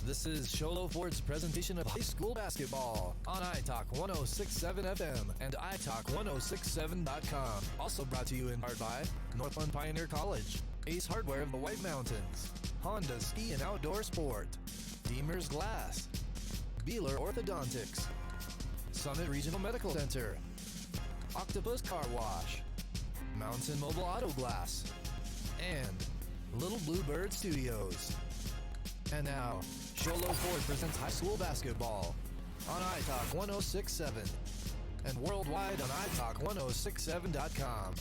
This is Sholo Ford's presentation of high school basketball on iTalk 1067 FM and iTalk1067.com. Also brought to you in part by Northland Pioneer College, Ace Hardware of the White Mountains, Honda Ski and Outdoor Sport, Deemer's Glass, Beeler Orthodontics, Summit Regional Medical Center, Octopus Car Wash, Mountain Mobile Auto Glass, and Little Bluebird Studios. And now, Sholo Ford presents high school basketball on iTalk 1067 and worldwide on iTalk1067.com.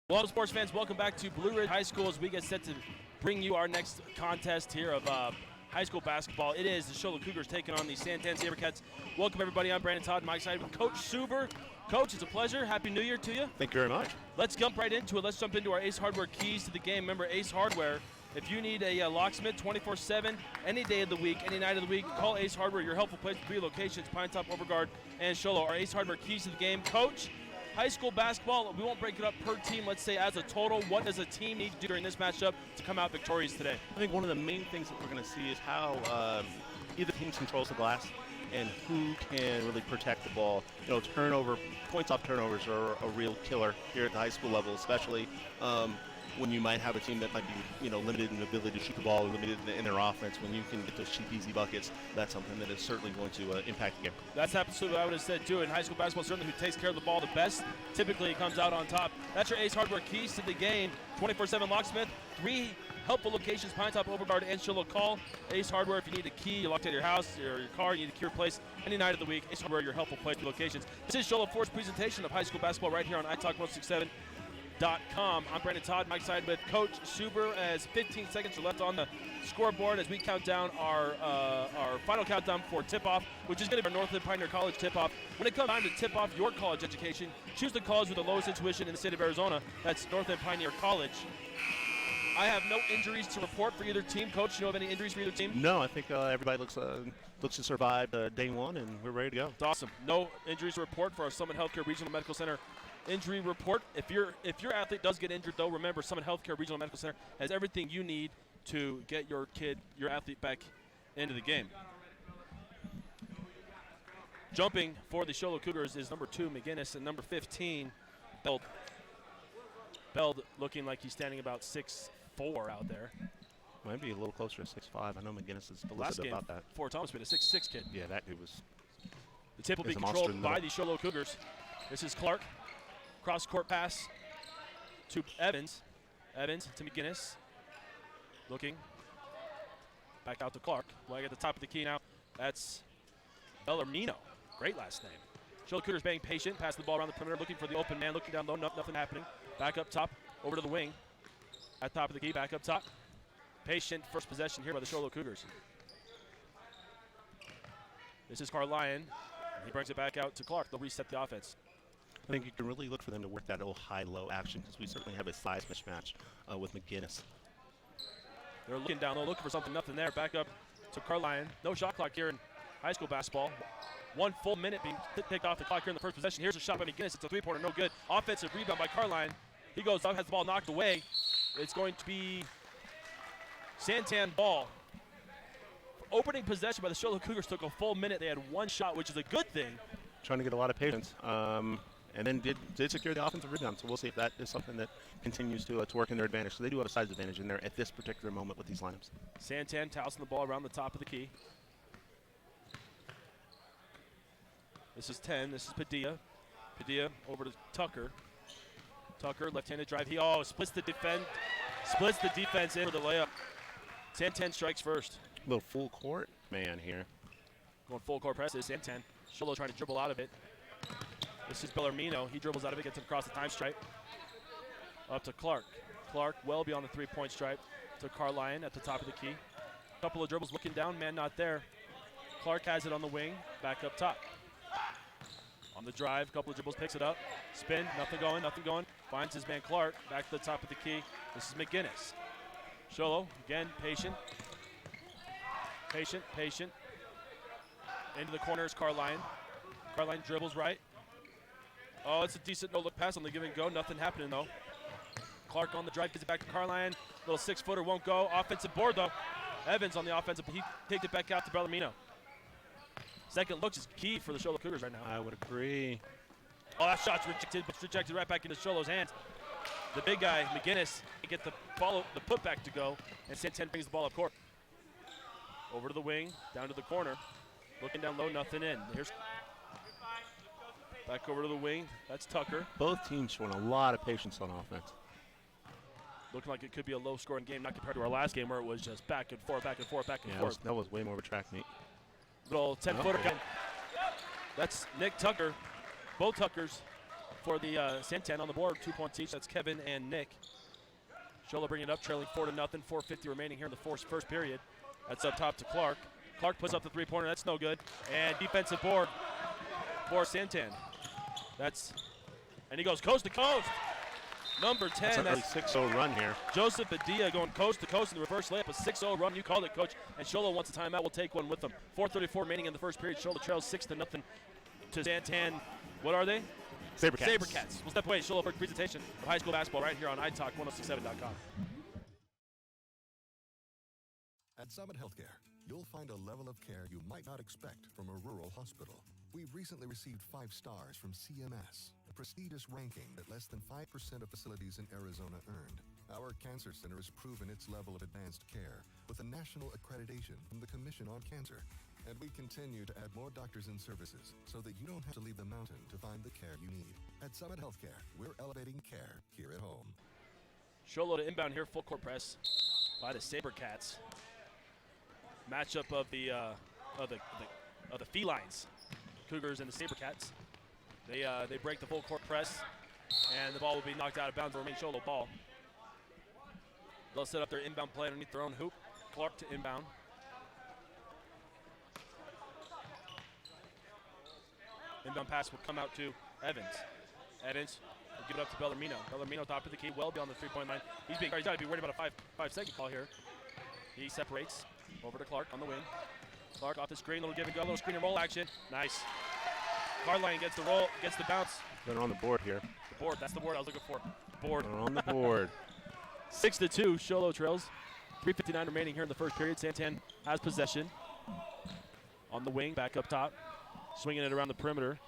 Hello, sports fans. Welcome back to Blue Ridge High School as we get set to bring you our next contest here of high school basketball. It is the Sholo Cougars taking on the Santan SaberCats. Welcome, everybody. I'm Brandon Todd. Mike side with Coach Suber. Coach, it's a pleasure. Happy New Year to you. Thank you very much. Let's jump right into it. Let's jump into our Ace Hardware keys to the game. Remember, Ace Hardware, if you need a locksmith 24/7, any day of the week, any night of the week, call Ace Hardware. Your helpful place for 3 locations, Pine Top, Overguard, and Sholo. Our Ace Hardware keys to the game. Coach, high school basketball, we won't break it up per team. Let's say as a total, what does a team need to do during this matchup to come out victorious today? I think one of the main things that we're going to see is how either team controls the glass and who can really protect the ball. You know, points off turnovers are a real killer here at the high school level, especially when you might have a team that might be, limited in the ability to shoot the ball or limited in their offense. When you can get those cheap, easy buckets, that's something that is certainly going to impact the game. That's absolutely what I would have said, too. In high school basketball, certainly who takes care of the ball the best typically comes out on top. That's your Ace Hardware keys to the game. 24/7 locksmith, 3 helpful locations, Pine Top, Overguard, and Sholo. Call Ace Hardware if you need a key, you're locked out of your house or your car, you need a key replaced any night of the week. Ace Hardware, your helpful place for locations. This is Sholo Ford's presentation of high school basketball right here on iTalk1067.com. I'm Brandon Todd, Mike side with Coach Suber as 15 seconds are left on the scoreboard as we count down our final countdown for tip-off, which is going to be our Northland Pioneer College tip-off. When it comes time to tip off your college education, choose the college with the lowest tuition in the state of Arizona. That's Northland Pioneer College. I have no injuries to report for either team. Coach, you know of any injuries for either team? No, I think everybody looks to survive day one, and we're ready to go. That's awesome. No injuries to report for our Summit Healthcare Regional Medical Center injury report. If your athlete does get injured, though, remember Summit Healthcare Regional Medical Center has everything you need to get your athlete back into the game. Jumping for the Sholo Cougars is number 2, McGinnis, and number 15, Beld. Beld looking like he's standing about 6'4" out there. Might be a little closer to 6'5". I know McGinnis is Last game, about that. Fort Thomas been a 6'6" kid. Yeah, that dude was. The tip will be controlled by the Sholo Cougars. This is Clark. Cross-court pass to Evans. Evans to McGinnis. Looking. Back out to Clark. Flag at the top of the key now. That's Bellarmino. Great last name. Sholo Cougars being patient. Pass the ball around the perimeter. Looking for the open man. Looking down low. Nothing happening. Back up top. Over to the wing. At top of the key. Back up top. Patient first possession here by the Sholo Cougars. This is Carlyon. He brings it back out to Clark. They'll reset the offense. I think you can really look for them to work that little high-low action because we certainly have a size mismatch with McGinnis. They're looking down low, looking for something. Nothing there. Back up to Carlyon. No shot clock here in high school basketball. 1 full minute being picked off the clock here in the first possession. Here's a shot by McGinnis. It's a three-pointer. No good. Offensive rebound by Carlyon. He goes up, has the ball knocked away. It's going to be Santan ball. Opening possession by the Sholo Cougars took a full minute. They had 1 shot, which is a good thing. Trying to get a lot of patience. And then did secure the offensive rebound. So we'll see if that is something that continues to work in their advantage. So they do have a size advantage in there at this particular moment with these lineups. Santan tossing the ball around the top of the key. This is 10. This is Padilla. Padilla over to Tucker. Tucker, left-handed drive. He splits the defense in for the layup. Santan strikes first. A little full court man here. Going full court press is Santan. Sholo trying to dribble out of it. This is Bellarmino. He dribbles out of it, gets it across the time stripe. Up to Clark. Clark well beyond the three-point stripe. To Carlyon at the top of the key. Couple of dribbles looking down, man not there. Clark has it on the wing, back up top. On the drive, couple of dribbles, picks it up. Spin, nothing going. Finds his man Clark, back to the top of the key. This is McGinnis. Sholo, again, patient. Into the corner is Carlyon. Carlyon dribbles right. Oh, it's a decent no-look pass on the give and go. Nothing happening, though. Clark on the drive, gets it back to Carline. Little 6-footer won't go. Offensive board, though. Evans on the offensive, he kicked it back out to Bellarmino. Second looks is key for the Show Low Cougars right now. I would agree. Oh, that shot's rejected, but it's rejected right back into Sholo's hands. The big guy, McGinnis, get the putback to go, and Santan brings the ball up court. Over to the wing, down to the corner. Looking down low, nothing in. Here's back over to the wing. That's Tucker. Both teams showing a lot of patience on offense. Looking like it could be a low-scoring game, not compared to our last game where it was just back and forth, back and forth, back and forth. That was way more of a track meet. Little 10-footer. That's Nick Tucker. Both Tuckers for the Santan on the board, 2 points each. That's Kevin and Nick. Shola bringing it up, trailing 4-0. 4:50 remaining here in the first period. That's up top to Clark. Clark puts up the three-pointer. That's no good. And defensive board for Santan. And he goes coast to coast. Number 10. That's a 6-0 run here. Joseph Adia going coast to coast in the reverse layup. A 6-0 run. You called it, Coach. And Shola wants a timeout. We'll take one with them. 4:34 remaining in the first period. Shola trails 6-0 to Santan. What are they? Sabercats. Sabercats. We'll step away. Shola for a presentation of high school basketball right here on iTalk1067.com. At Summit Healthcare, you'll find a level of care you might not expect from a rural hospital. We've recently received 5 stars from CMS, a prestigious ranking that less than 5% of facilities in Arizona earned. Our cancer center has proven its level of advanced care with a national accreditation from the Commission on Cancer. And we continue to add more doctors and services so that you don't have to leave the mountain to find the care you need. At Summit Healthcare, we're elevating care here at home. Sholo to inbound here, full court press by the Sabercats. Matchup of the felines, Cougars and the Sabercats. They break the full court press, and the ball will be knocked out of bounds. Will remain Sholo ball. They'll set up their inbound play underneath their own hoop. Clark to inbound. Inbound pass will come out to Evans. Evans will give it up to Bellarmino. Bellarmino top of the key, well beyond the three-point line. He's got to be worried about a 5-second call here. He separates over to Clark on the wing. Clark off the screen, little give and go, little screen and roll action. Nice. Carline gets the roll, gets the bounce. They're on the board here. The board, that's the word I was looking for. Board. They're on the board. 6-2, Sholo trails. 3:59 remaining here in the first period. Santan has possession. On the wing, back up top. Swinging it around the perimeter.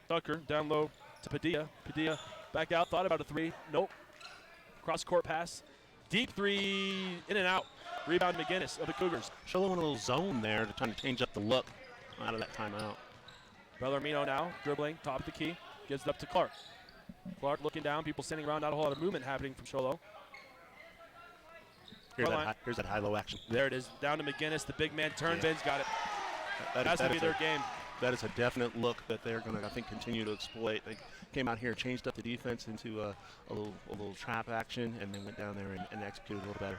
Tucker down low to Padilla. Padilla back out, thought about a three. Nope. Cross court pass. Deep three, in and out. Rebound McGinnis of the Cougars. Sholo went a little zone there to try to change up the look out of that timeout. Bellarmino now dribbling, top of the key. Gives it up to Clark. Clark looking down, people standing around, not a whole lot of movement happening from Sholo. Here's that high-low action. There it is, down to McGinnis. The big man turn, Vince got it. That's going to be their game. That is a definite look that they're going to, I think, continue to exploit. They came out here, changed up the defense into a little trap action, and then went down there and executed a little better.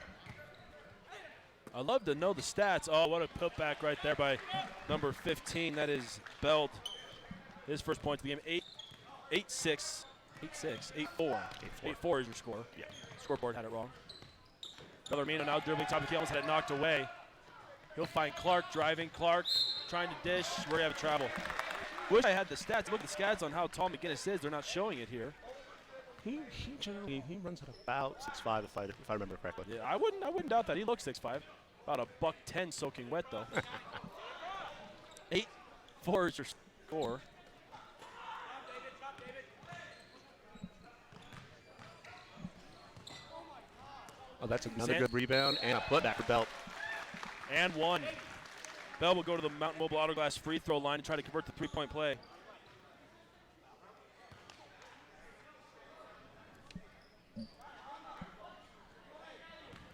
I'd love to know the stats. Oh, what a putback right there by number 15. That is Belt. His first point to the game. 8-4. 8-4 is your score. Yeah. Scoreboard had it wrong. Bellarmino now dribbling top of the key, almost had it knocked away. He'll find Clark driving. Clark trying to dish. We're going to have travel. Wish I had the stats. Look at the stats on how tall McGinnis is. They're not showing it here. He generally runs at about 6'5", if I remember correctly. Yeah, I wouldn't doubt that. He looks 6'5". About a $110 soaking wet though. 8-4 is your score. Oh, that's another good rebound and a putback for Belt. And one. Bell will go to the Mountain Mobile Auto Glass free throw line and try to convert the three-point play.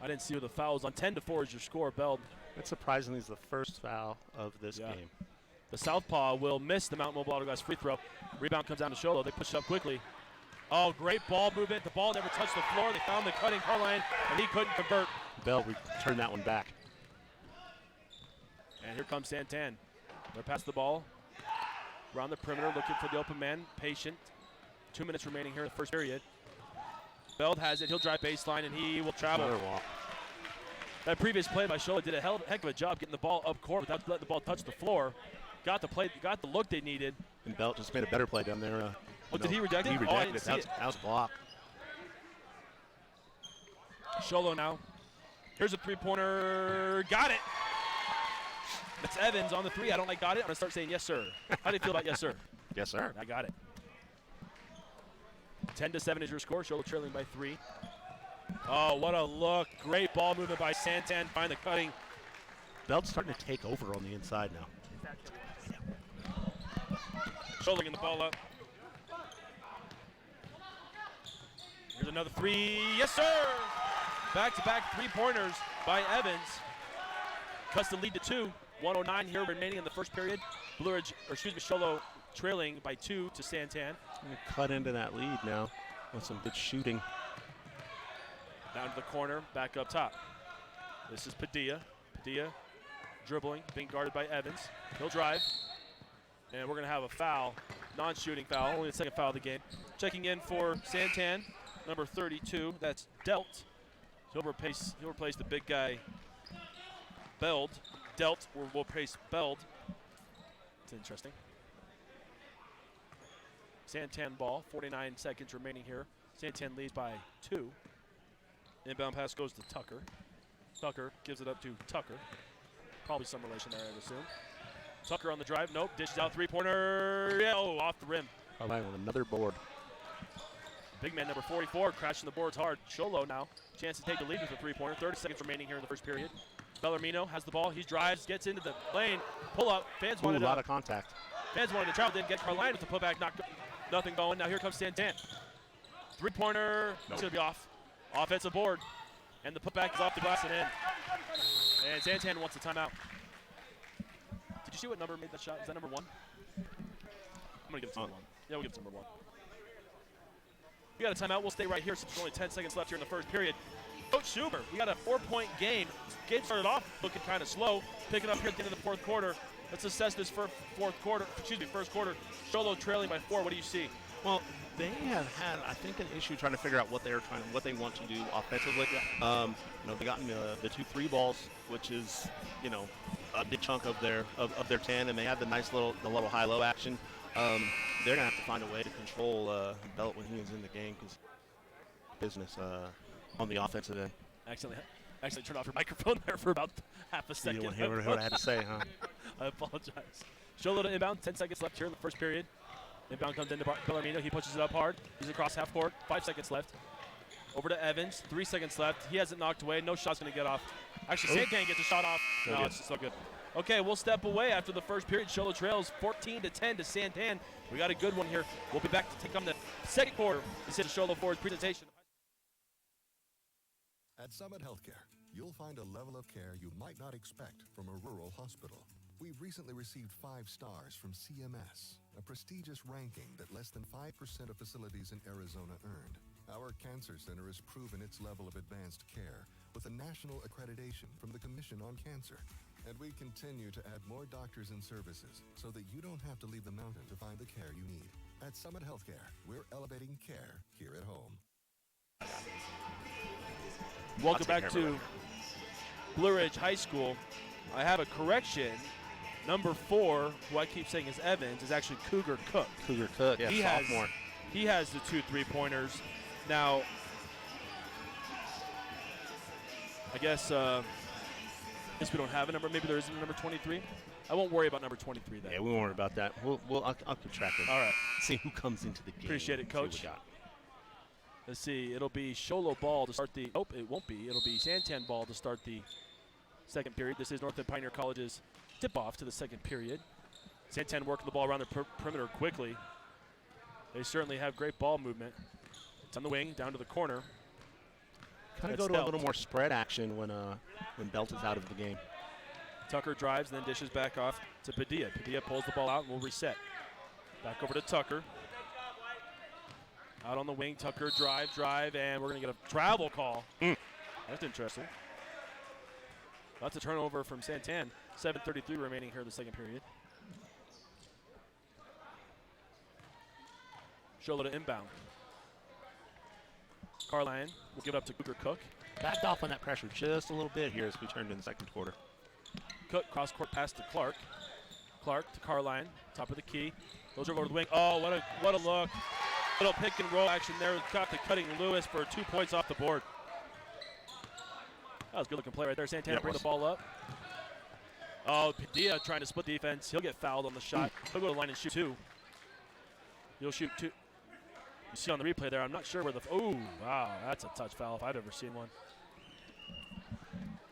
I didn't see who the foul was on. 10-4 is your score, Bell. That surprisingly is the first foul of this game. The southpaw will miss the Mountain Mobile Auto Glass free throw. Rebound comes down to Sholo. They push it up quickly. Oh, great ball movement. The ball never touched the floor. They found the cutting Carline, and he couldn't convert. Bell returned that one back. And here comes Santan. They're past the ball. Around the perimeter, looking for the open man. Patient. 2 minutes remaining here in the first period. Beld has it. He'll drive baseline, and he will travel. That previous play by Sholo did a heck of a job getting the ball up court without letting the ball touch the floor. Got the look they needed. And Belt just made a better play down there. Did he reject it? He rejected it. That was a block. Sholo now. Here's a three-pointer. Got it. That's Evans on the three. I don't like got it. I'm going to start saying yes, sir. How do you feel about yes, sir? Yes, sir. I got it. 10-7 is your score. Sholo trailing by 3. Oh, what a look. Great ball movement by Santan. Find the cutting. Belt's starting to take over on the inside now. Shouldering the ball up. Here's another three. Yes, sir! Back-to-back three-pointers by Evans. Cuts the lead to 2. 1:09 here remaining in the first period. Sholo trailing by 2 to Santan. Cut into that lead now with some good shooting. Down to the corner, back up top. This is Padilla. Padilla dribbling, being guarded by Evans. He'll drive. And we're going to have a foul, non-shooting foul, only the second foul of the game. Checking in for Santan, number 32. That's Delt. He'll replace the big guy, Beld. Delt will replace Beld. It's interesting. Santan ball, 49 seconds remaining here. Santan leads by 2. Inbound pass goes to Tucker. Tucker gives it up to Tucker. Probably some relation there, I'd assume. Tucker on the drive. Nope. Dishes out three-pointer. Yeah, oh, off the rim. Carline with another board. Big man number 44 crashing the boards hard. Sholo now. Chance to take the lead with a three-pointer. 30 seconds remaining here in the first period. Bellarmino has the ball. He drives, gets into the lane. Pull up. Fans wanted a lot of contact. Fans wanted to travel. Didn't get Carline with the putback. Nothing going. Now here comes Santan. Three-pointer. Nope. It's going to be off. Offensive board. And the putback is off the glass and in. And Santan wants a timeout. Did you see what number made that shot? Is that number 1? I'm going to give it to number 1. Yeah, we'll give it to number 1. We got a timeout. We'll stay right here since there's only 10 seconds left here in the first period. Coach Schumer, we got a 4-point game. Game started off looking kind of slow. Picking up here at the end of the fourth quarter. Let's assess this first quarter. Sholo trailing by 4. What do you see? Well, they have had, I think, an issue trying to figure out what they want to do offensively. They gotten the 2-3 balls, which is, a big chunk of their 10, and they have the nice little high-low action. They're gonna have to find a way to control Belt when he is in the game, because business on the offensive end. Accidentally turned off your microphone there for about half a second. You don't hear what I had to say, huh? I apologize. Sholo to inbound. 10 seconds left here in the first period. Inbound comes into Bellarmino. He pushes it up hard. He's across half court. 5 seconds left. Over to Evans. 3 seconds left. He has it knocked away. No shot's going to get off. Actually, Santan gets a shot off. No, it's just so good. Okay, we'll step away after the first period. Sholo trails 14-10 to Santan. We got a good one here. We'll be back to take on the second quarter. This is Sholo Ford's presentation. At Summit Healthcare, you'll find a level of care you might not expect from a rural hospital. We've recently received 5 stars from CMS, a prestigious ranking that less than 5% of facilities in Arizona earned. Our cancer center has proven its level of advanced care with a national accreditation from the Commission on Cancer. And we continue to add more doctors and services so that you don't have to leave the mountain to find the care you need. At Summit Healthcare, we're elevating care here at home. Welcome back to Blue Ridge High School. I have a correction. Number 4, who I keep saying is Evans, is actually Cougar Cook. Cougar Cook, yeah, sophomore. He has the 2 3-pointers. Now, I guess we don't have a number. Maybe there isn't a number 23. I won't worry about number 23 then. Yeah, we won't worry about that. I'll keep track of it. All right. See who comes into the game. Appreciate it, Coach. Let's see. It'll be Sholo ball to start the. Nope, it won't be. It'll be Santan ball to start the second period. This is North End Pioneer College's tip-off to the second period. Santan working the ball around the perimeter quickly. They certainly have great ball movement. It's on the wing, down to the corner. Kind of go to a little more spread action when Belt is out of the game. Tucker drives, then dishes back off to Padilla. Padilla pulls the ball out and will reset. Back over to Tucker. Out on the wing, Tucker drive, and we're going to get a travel call. That's interesting. That's a turnover from Santan. 7:33 remaining here in the second period. Sholo to inbound. Carline will give it up to Cougar Cook. Backed off on that pressure just a little bit here as we turned in the second quarter. Cook cross-court pass to Clark. Clark to Carline, top of the key. Goes over to the wing. Oh, what a look. Little pick and roll action there. Got the cutting Lewis for 2 points off the board. That was a good-looking play right there. Santana Yeah, bring the ball up. Oh, Padilla trying to split defense. He'll get fouled on the shot. He'll go to the line and shoot 2. He'll shoot 2. You see on the replay there, I'm not sure where the – oh, wow, that's a touch foul if I've ever seen one.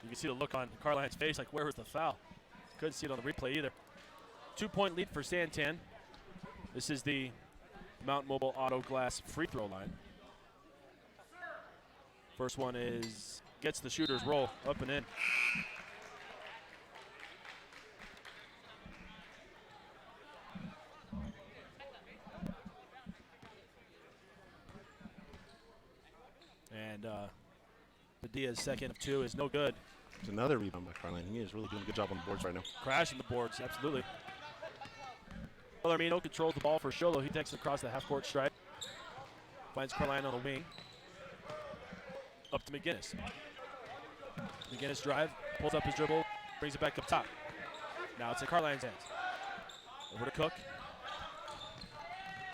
You can see the look on Carline's face, like, where was the foul? Couldn't see it on the replay either. 2-point lead for Santan. This is the Mount Mobile Auto Glass free throw line. First one is – gets the shooter's roll up and in. And Padilla's second of 2 is no good. It's another rebound by Carline. He is really doing a good job on the boards right now. Crashing the boards, absolutely. Bellarmino controls the ball for Sholo. He takes it across the half-court stripe. Finds Carline on the wing. Up to McGinnis. McGinnis drive, pulls up his dribble, brings it back up top. Now it's in Carline's hands. Over to Cook.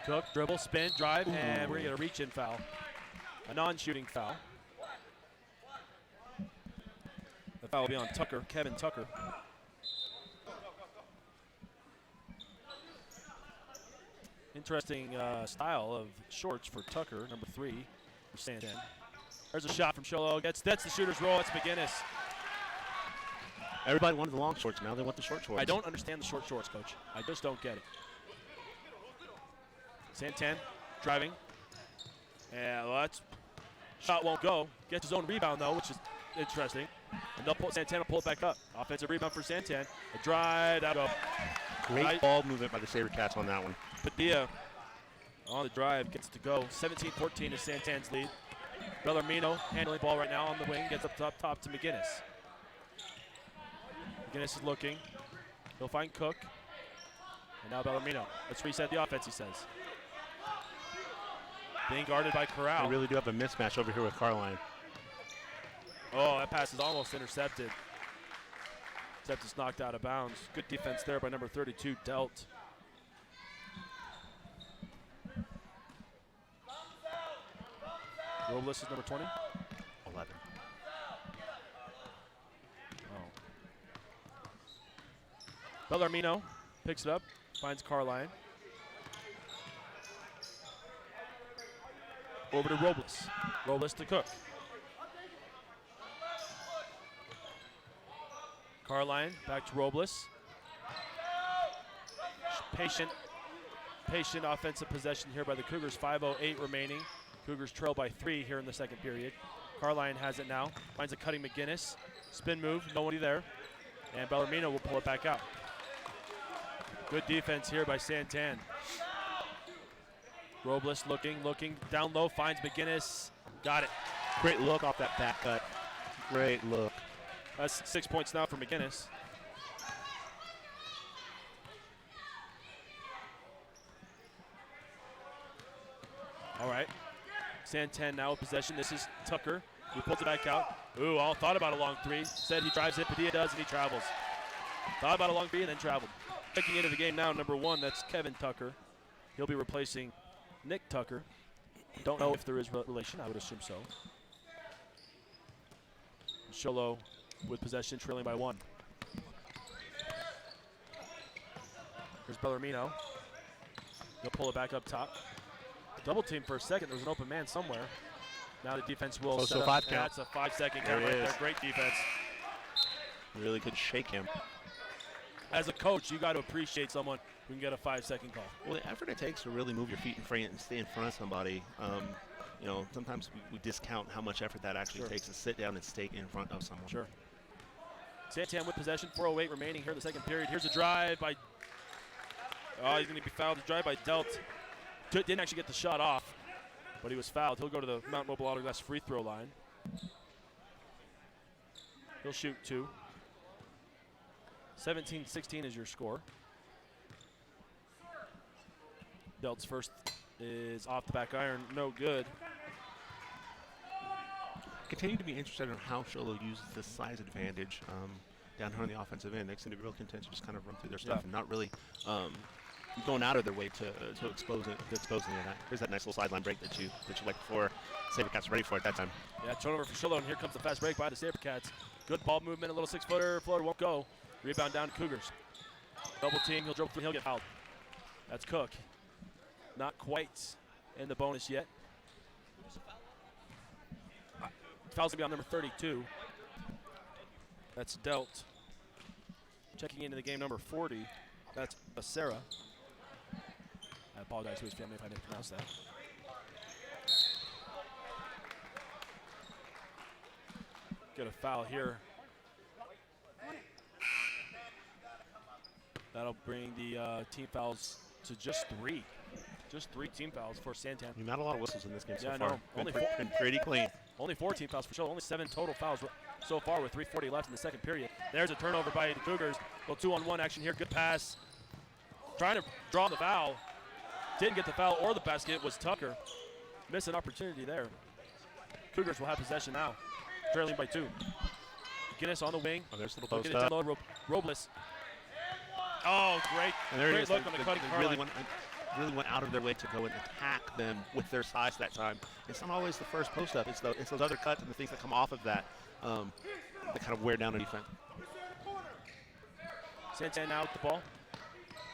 Cook, dribble, spin, drive, and we're going to get a reach-in foul. A non-shooting foul. The foul will be on Tucker, Kevin Tucker. Interesting style of shorts for Tucker, number 3 for Santan. There's a shot from Sholo. That's the shooter's roll. It's McGinnis. Everybody wanted the long shorts. Now they want the short shorts. I don't understand the short shorts, Coach. I just don't get it. Santan driving. And that's shot won't go. Gets his own rebound, though, which is interesting. And they'll Santana will pull it back up. Offensive rebound for Santan. A drive, that'll go. Great ball movement by the SaberCats on that one. Padilla on the drive gets to go. 17-14 is Santan's lead. Bellarmino handling ball right now on the wing. Gets up top to McGinnis. McGinnis is looking. He'll find Cook. And now Bellarmino. Let's reset the offense, he says. Being guarded by Corral. They really do have a mismatch over here with Carline. Oh, that pass is almost intercepted. Except it's knocked out of bounds. Good defense there by number 32, Delt. Robles is number 20. 11. Oh. Bellarmino picks it up, finds Carline. Over to Robles. Robles to Cook. Carline back to Robles. Patient offensive possession here by the Cougars. 5:08 remaining. Cougars trail by 3 here in the second period. Carline has it now. Finds a cutting McGinnis. Spin move, nobody there. And Bellarmino will pull it back out. Good defense here by Santan. Robles looking, down low, finds McGinnis. Got it. Great look off that back cut. Great look. That's 6 points now for McGinnis. All right. Santan now in possession. This is Tucker. He pulls it back out. Ooh, all thought about a long 3. Said he drives it, Padilla does, and he travels. Thought about a long 3 and then traveled. Checking into the game now, number 1, that's Kevin Tucker. He'll be replacing Nick Tucker. Don't know if there is relation. I would assume so. Sholo with possession, trailing by 1. Here's Bellarmino. He'll pull it back up top. Double team for a second. There was an open man somewhere. Now the defense will set up. 5 count. That's a 5-second count right there. Great defense. Really could shake him. As a coach, you got to appreciate someone who can get a 5-second call. Well, the effort it takes to really move your feet in front and stay in front of somebody, you know, sometimes we discount how much effort that actually takes to sit down and stay in front of someone. Sure. Santan with possession, 4:08 remaining here in the second period. Here's a drive by, oh, he's going to be fouled. A drive by Delt. Didn't actually get the shot off, but he was fouled. He'll go to the Mount Mobile Auto Glass free throw line. He'll shoot 2. 17-16 is your score. Delt's first is off the back iron, no good. Continue to be interested in how Sholo uses this size advantage down here on the offensive end. They seem to be real content to just kind of run through their stuff and not really going out of their way to expose it. Here's that nice little sideline break that you like before. SaberCats ready for it that time. Yeah, turnover for Shiloh, and here comes the fast break by the SaberCats. Good ball movement, a little 6-footer, floater won't go. Rebound down to Cougars. Double team, he'll dribble through, he'll get fouled. That's Cook. Not quite in the bonus yet. Foul's gonna be on number 32. That's Delt. Checking into the game, number 40. That's Becerra. I apologize to his family if I didn't pronounce that. Get a foul here. That'll bring the team fouls to just 3. Just 3 team fouls for Santan. Not a lot of whistles in this game so Yeah, far. no. Been pretty clean. Only 4 team fouls for Shiloh. Only 7 total fouls so far with 3:40 left in the second period. There's a turnover by the Cougars. Little 2-on-1 action here. Good pass. Trying to draw the foul. Didn't get the foul or the basket was Tucker. Missed an opportunity there. Cougars will have possession now. Trailing by 2. McGinnis on the wing. Oh, there's a little Looking post to up. download Robles. Oh, great. And there it Great is. look on the cutting really Carline. went out of their way to go and attack them with their size that time. It's not always the first post up. It's those other cuts and the things that come off of that that kind of wear down a defense. Santan now with the ball.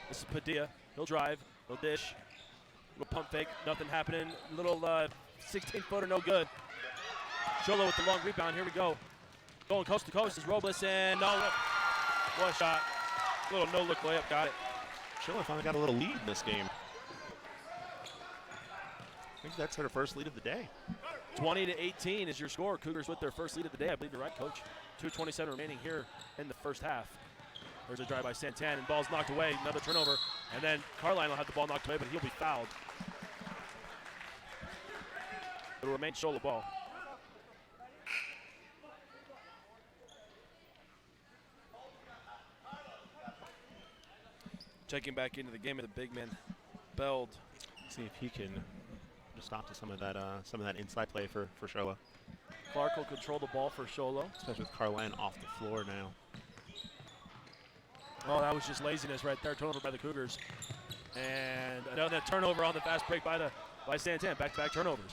This is Padilla. He'll drive. He'll dish. Little pump fake. Nothing happening. Little 16-footer, no good. Cholo with the long rebound. Here we go. Going coast to coast is Robles and no look. What a shot. Little no-look layup. Got it. Schiller finally got a little lead in this game. I think that's their first lead of the day. 20-18 is your score. Cougars with their first lead of the day. I believe you're right, Coach. 2:27 remaining here in the first half. There's a drive by Santan, and ball's knocked away. Another turnover, and then Carline will have the ball knocked away, but he'll be fouled. It'll remain Shola ball. Checking back into the game of the big man, Beld. See if he can just stop to some of that inside play for Shola. Clark will control the ball for Sholo. Especially with Carline off the floor now. Oh, that was just laziness right there. Turnover by the Cougars. And another turnover on the fast break by Santan. Back-to-back turnovers.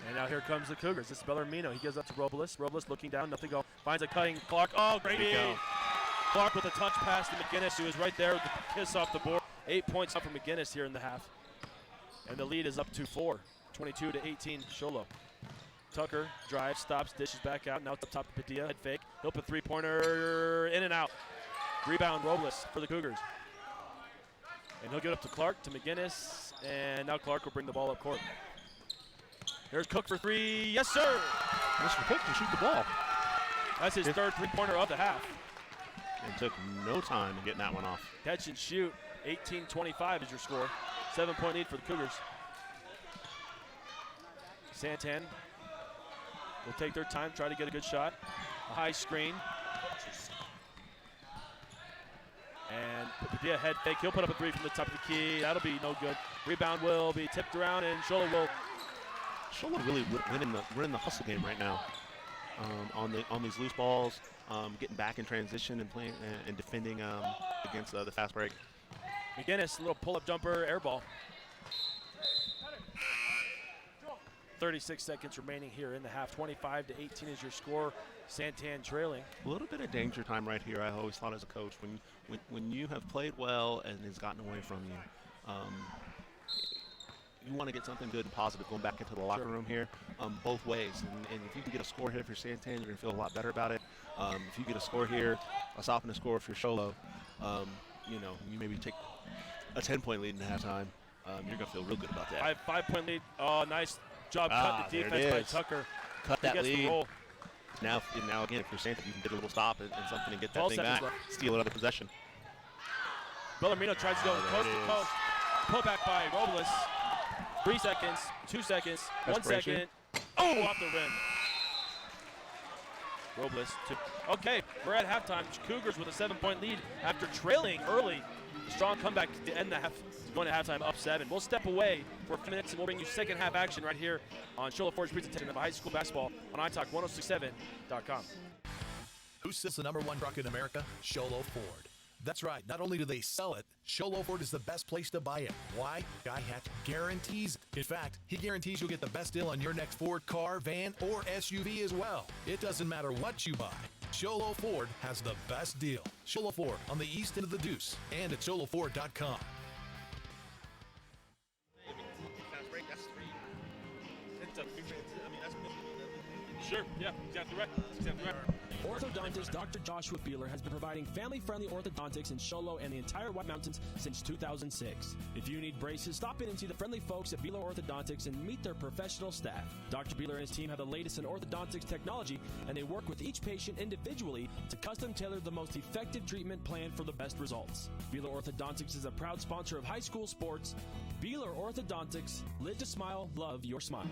And now here comes the Cougars. This is Bellarmino. He gives up to Robles. Robles looking down, nothing go. Finds a cutting Clark. Oh, great. Clark with a touch pass to McGinnis, who is right there with the kiss off the board. 8 points up for McGinnis here in the half. And the lead is up to 4. 22-18, Sholo. Tucker drives, stops, dishes back out. Now it's up top to Padilla. Head fake. He'll put three-pointer in and out. Rebound Robles for the Cougars. And he'll get up to Clark, to McGinnis. And now Clark will bring the ball up court. There's Cook for 3. Yes, sir. Mr. Cook can shoot the ball. That's his third three-pointer of the half. It took no time to get that one off. Catch and shoot. 18-25 is your score. 7-point lead for the Cougars. Santan will take their time, try to get a good shot. A high screen. And Padilla head fake. He'll put up a 3 from the top of the key. That'll be no good. Rebound will be tipped around, and Shola will. Shola really winning the hustle game right now. On these loose balls, getting back in transition and playing and defending against the fast break. McGinnis, a little pull-up jumper, air ball. 36 seconds remaining here in the half. 25-18 is your score. Santan trailing. A little bit of danger time right here. I always thought as a coach, when you have played well and it's gotten away from you, you want to get something good and positive going back into the locker room here, both ways. And if you can get a score here for Santan, you're going to feel a lot better about it. If you get a score here, a soften the score for Sholo, you maybe take a 10-point lead in halftime. You're going to feel real good about that. 5-point lead. Oh, nice job cut the defense by Tucker. Cut that gets lead. The roll. Now again, if you're Santan, you can get a little stop and something and get that 12 thing back. seconds left. Steal another possession. Bellarmino tries to go coast to coast. Put back by Robles. 3 seconds, 2 seconds, 1 second. Oh, off the rim. Robles. Okay, we're at halftime. Cougars with a 7-point lead after trailing early. Strong comeback to end the half. Going to halftime up 7. We'll step away for a few minutes and we'll bring you second half action right here on Shola Ford's presentation of high school basketball on iTalk1067.com. Who sits the #1 truck in America? Sholo Ford. That's right. Not only do they sell it, Sholo Ford is the best place to buy it. Why? Guy Hatch guarantees it. In fact, he guarantees you'll get the best deal on your next Ford car, van, or SUV as well. It doesn't matter what you buy. Sholo Ford has the best deal. Sholo Ford on the east end of the Deuce and at SholoFord.com. Sure, yeah, exactly right. Exactly right. Orthodontist Dr. Joshua Beeler has been providing family-friendly orthodontics in Sholo and the entire White Mountains since 2006. If you need braces, stop in and see the friendly folks at Beeler Orthodontics and meet their professional staff. Dr. Beeler and his team have the latest in orthodontics technology, and they work with each patient individually to custom tailor the most effective treatment plan for the best results. Beeler Orthodontics is a proud sponsor of high school sports. Beeler Orthodontics, live to smile, love your smile.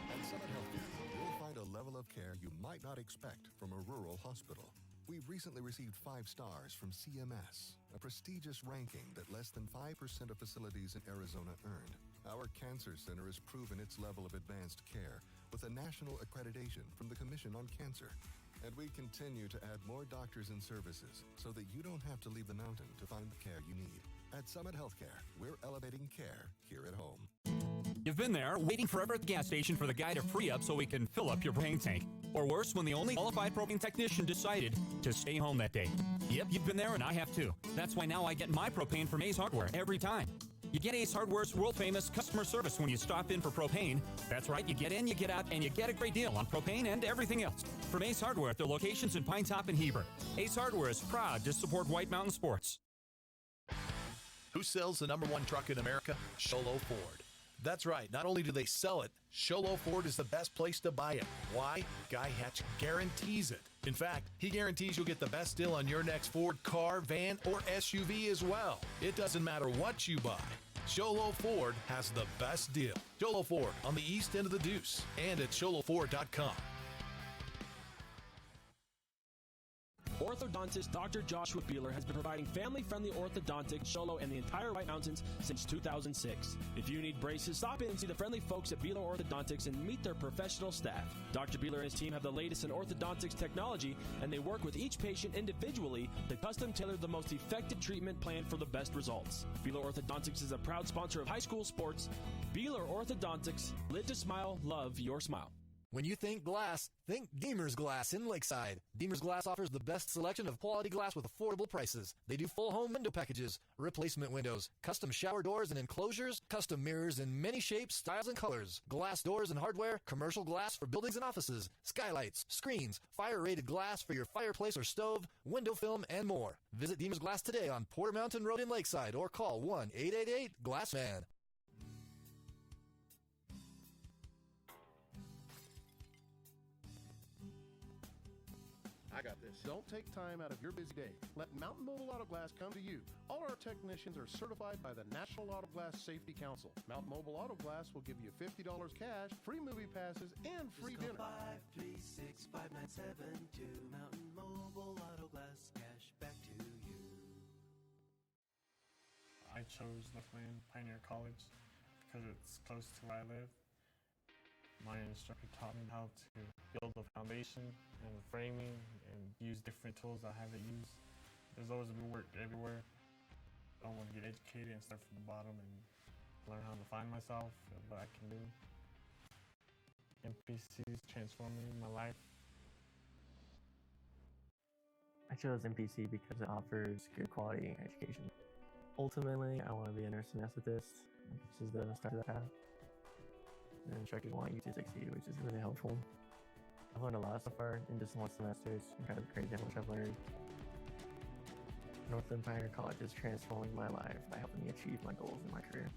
At Summit Healthcare, you'll find a level of care you might not expect from a rural hospital. We've recently received 5 stars from CMS, a prestigious ranking that less than 5% of facilities in Arizona earned. Our cancer center has proven its level of advanced care with a national accreditation from the Commission on Cancer. And we continue to add more doctors and services so that you don't have to leave the mountain to find the care you need. At Summit Healthcare, we're elevating care here at home. You've been there, waiting forever at the gas station for the guy to free up so we can fill up your propane tank. Or worse, when the only qualified propane technician decided to stay home that day. Yep, you've been there and I have too. That's why now I get my propane from Ace Hardware every time. You get Ace Hardware's world-famous customer service when you stop in for propane. That's right, you get in, you get out, and you get a great deal on propane and everything else. From Ace Hardware at their locations in Pine Top and Heber. Ace Hardware is proud to support White Mountain Sports. Who sells the #1 truck in America? Sholo Ford. That's right. Not only do they sell it, Sholo Ford is the best place to buy it. Why? Guy Hatch guarantees it. In fact, he guarantees you'll get the best deal on your next Ford car, van, or SUV as well. It doesn't matter what you buy. Sholo Ford has the best deal. Sholo Ford on the east end of the Deuce and at SholoFord.com. Orthodontist Dr. Joshua Beeler has been providing family-friendly orthodontics, Sholo, and the entire White Mountains since 2006. If you need braces, stop in and see the friendly folks at Beeler Orthodontics and meet their professional staff. Dr. Beeler and his team have the latest in orthodontics technology, and they work with each patient individually to custom tailor the most effective treatment plan for the best results. Beeler Orthodontics is a proud sponsor of high school sports. Beeler Orthodontics, live to smile, love your smile. When you think glass, think Deemer's Glass in Lakeside. Deemer's Glass offers the best selection of quality glass with affordable prices. They do full home window packages, replacement windows, custom shower doors and enclosures, custom mirrors in many shapes, styles, and colors, glass doors and hardware, commercial glass for buildings and offices, skylights, screens, fire-rated glass for your fireplace or stove, window film, and more. Visit Deemer's Glass today on Porter Mountain Road in Lakeside or call 1-888-GLASSMAN. I got this. Don't take time out of your busy day. Let Mountain Mobile Auto Glass come to you. All our technicians are certified by the National Auto Glass Safety Council. Mountain Mobile Auto Glass will give you $50 cash, free movie passes, and free dinner. 536-5972. Mountain Mobile Auto Glass, cash back to you. I chose Lakeland Pioneer College because it's close to where I live. My instructor taught me how to build a foundation and framing and use different tools I haven't used. There's always been work everywhere. I want to get educated and start from the bottom and learn how to find myself and what I can do. MPC is transforming my life. I chose MPC because it offers good quality education. Ultimately, I want to be a nurse anesthetist. This is the start of that path. And instructors want you to succeed, which is really helpful. I've learned a lot so far in just 1 semester. It's incredibly crazy how much I've learned. Northland Pioneer College is transforming my life by helping me achieve my goals in my career.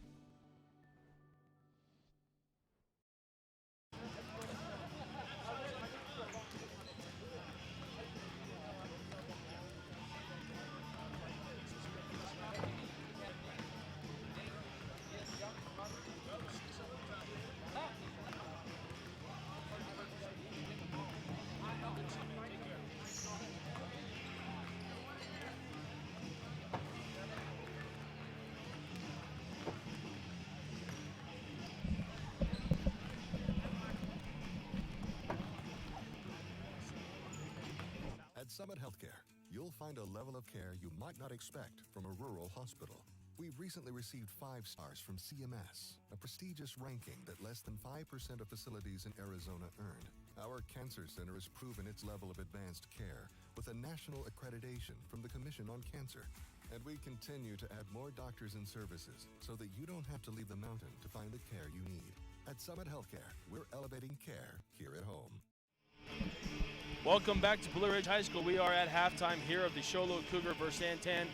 At Summit Healthcare, you'll find a level of care you might not expect from a rural hospital. We've recently received 5 stars from CMS, a prestigious ranking that less than 5% of facilities in Arizona earned. Our cancer center has proven its level of advanced care with a national accreditation from the Commission on Cancer. And we continue to add more doctors and services so that you don't have to leave the mountain to find the care you need. At Summit Healthcare, we're elevating care here at home. Welcome back to Blue Ridge High School. We are at halftime here of the Show Low Cougar versus Santan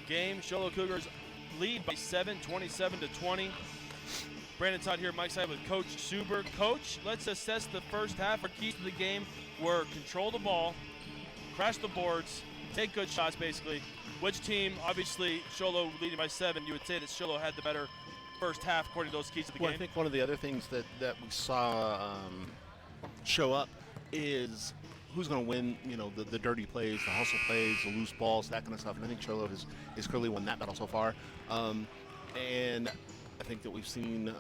game. Show Low Cougars lead by 7, 27-20. Brandon Todd here, Mike side with Coach Suber. Coach, let's assess the first half. Our keys to the game were control the ball, crash the boards, take good shots basically. Which team, obviously, Show Low leading by 7, you would say that Show Low had the better first half according to those keys to the game? I think one of the other things that we saw show up is who's going to win, the dirty plays, the hustle plays, the loose balls, that kind of stuff. And I think Show Low has clearly won that battle so far. And I think that we've seen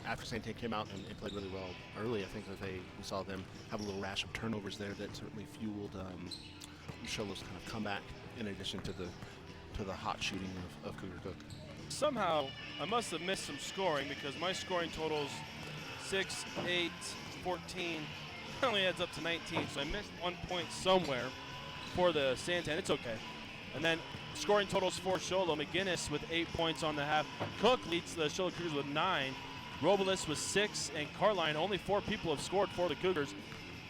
after Santan came out and played really well early, I think that we saw them have a little rash of turnovers there that certainly fueled Show Low's kind of comeback, in addition to the hot shooting of Cougar Cook. Somehow, I must have missed some scoring because my scoring totals 6, 8, 14, only adds up to 19, so I missed 1 point somewhere for the Santan. It's okay. And then scoring totals for Show Low. McGinnis with 8 points on the half. Cook leads the Show Low Cougars with 9. Robles with 6, and Carline. Only 4 people have scored for the Cougars.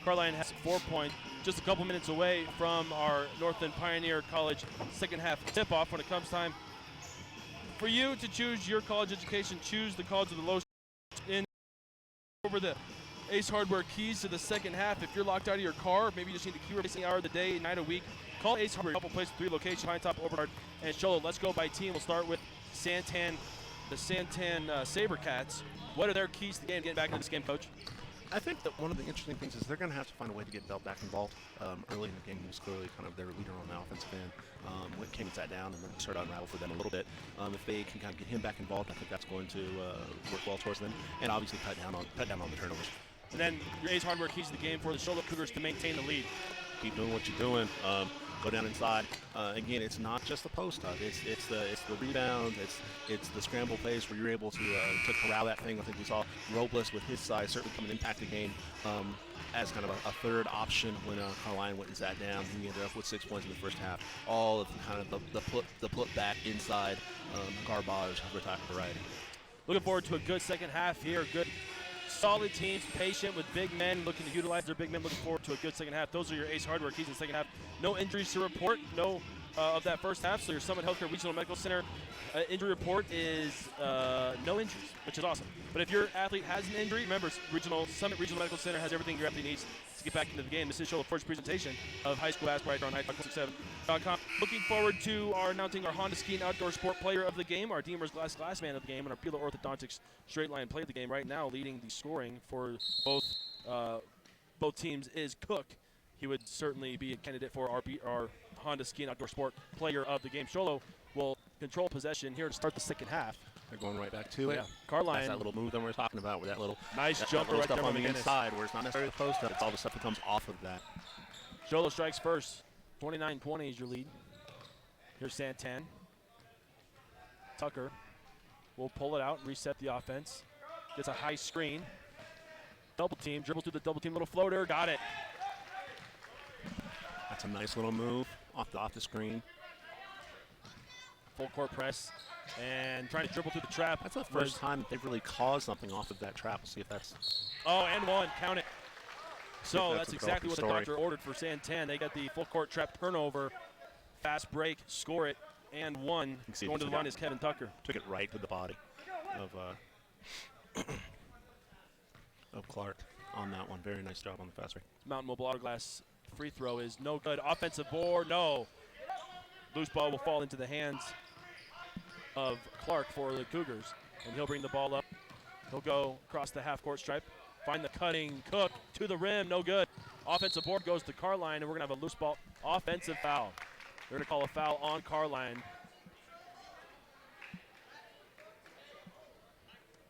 Carline has 4 points. Just a couple minutes away from our Northland Pioneer College second half tip-off. When it comes time for you to choose your college education, choose the college of the lowest in over the Ace Hardware keys to the second half. If you're locked out of your car, maybe you just need the key replacing hour of the day, night, a week, call Ace Hardware. A couple places, 3 locations, Pine Top, Overhard, and Show Low. Let's go by team. We'll start with Santan, the Santan Sabercats. What are their keys to the game, getting back into this game, Coach? I think that one of the interesting things is they're going to have to find a way to get Belt back involved. Early in the game, he was clearly kind of their leader on the offensive end. When King sat down, and then it started to unravel for them a little bit. If they can kind of get him back involved, I think that's going to work well towards them, and obviously cut down on the turnovers. And then your Ace Hardware keys to the game for the Show Low Cougars to maintain the lead. Keep doing what you're doing. Go down inside. Again, it's not just the post up. It's the rebounds. It's the scramble plays where you're able to corral that thing. I think we saw Robles with his size certainly come and impact the game as kind of a third option when Carline went and sat down. He ended up with 6 points in the first half. All of kind of the put back inside garbage of the type of variety. Looking forward to a good second half here. Good. Solid teams, patient with big men, looking to utilize their big men, looking forward to a good second half. Those are your Ace Hardware keys in the second half. No injuries to report, no of that first half. So your Summit Healthcare Regional Medical Center injury report is no injuries, which is awesome. But if your athlete has an injury, remember Summit Regional Medical Center has everything your athlete needs to get back into the game. This is Show Low's first presentation of high school basketball right here on HighTalk167.com. Looking forward to announcing our Honda Ski and Outdoor Sport Player of the Game, our Deemer's Glass Man of the game, and our Bela Orthodontics Straight Line Player of the game. Right now, leading the scoring for both teams is Cook. He would certainly be a candidate for our Honda Ski and Outdoor Sport Player of the game. Show Low will control possession here to start the second half. They're going right back to it. Carline. That's that little move that we're talking about with that little nice jumper right stuff there on the McGinnis. inside where it's not necessarily the post up. It's all the stuff that comes off of that. Show Low strikes first. 29-20 is your lead. Here's Santan. Tucker will pull it out and reset the offense. Gets a high screen. Double team. Dribbles through the double team. Little floater. Got it. That's a nice little move off the screen. Full court press. And trying to dribble through the trap. That's the first time that they've really caused something off of that trap. We'll see if that's... Oh, and one. Count it. So that's a exactly what the story. doctor ordered for Santan. They got the full court trap turnover. Fast break. Score it. And one. Going to the line is Kevin Tucker. Took it right to the body of Clark on that one. Very nice job on the fast break. Mountain Mobile Auto Glass free throw is no good. Offensive board. No. Loose ball will fall into the hands of Clark for the Cougars, and he'll bring the ball up. He'll go across the half-court stripe, find the cutting Cook to the rim, no good. Offensive board goes to Carline, and we're going to have a loose ball offensive foul. They're going to call a foul on Carline.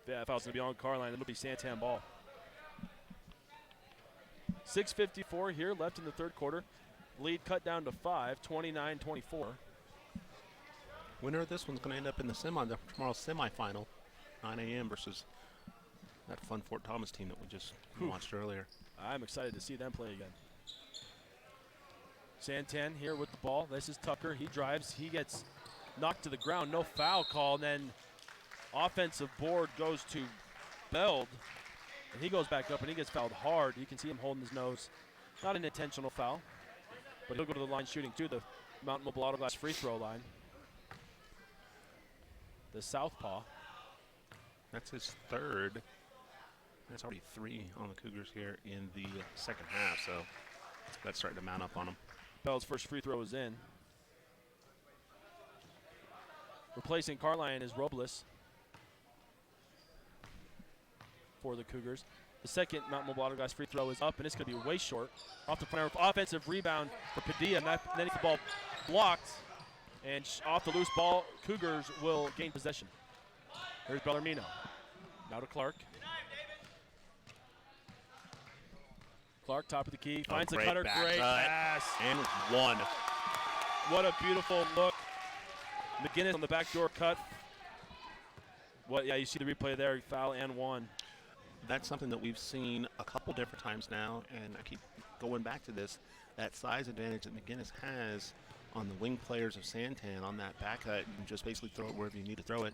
Yeah, that foul's going to be on Carline. It'll be Santan ball. 6:54 here left in the third quarter. Lead cut down to 5, 29-24. Winner of this one's going to end up in the tomorrow's semifinal, 9 a.m. versus that fun Fort Thomas team that we just watched earlier. I'm excited to see them play again. Santan here with the ball. This is Tucker. He drives. He gets knocked to the ground. No foul call. And then offensive board goes to Beld. And he goes back up and he gets fouled hard. You can see him holding his nose. Not an intentional foul, but he'll go to the line shooting to the Mountain Mobile Auto Glass free throw line. The southpaw. That's his third. That's already 3 on the Cougars here in the second half, so that's starting to mount up on him. Beld's first free throw is in. Replacing Carline is Robles for the Cougars. The second Mountain Mobile Auto Glass free throw is up, and it's going to be way short. Off the front, offensive rebound for Padilla, and then the ball blocked. And off the loose ball, Cougars will gain possession. Here's Bellarmino. Now to Clark. Clark, top of the key, finds the cutter. Great pass. And one. What a beautiful look. McGinnis on the backdoor cut. Yeah, you see the replay there. Foul and one. That's something that we've seen a couple different times now, and I keep going back to this. That size advantage that McGinnis has on the wing players of Santan on that back cut. You can just basically throw it wherever you need to throw it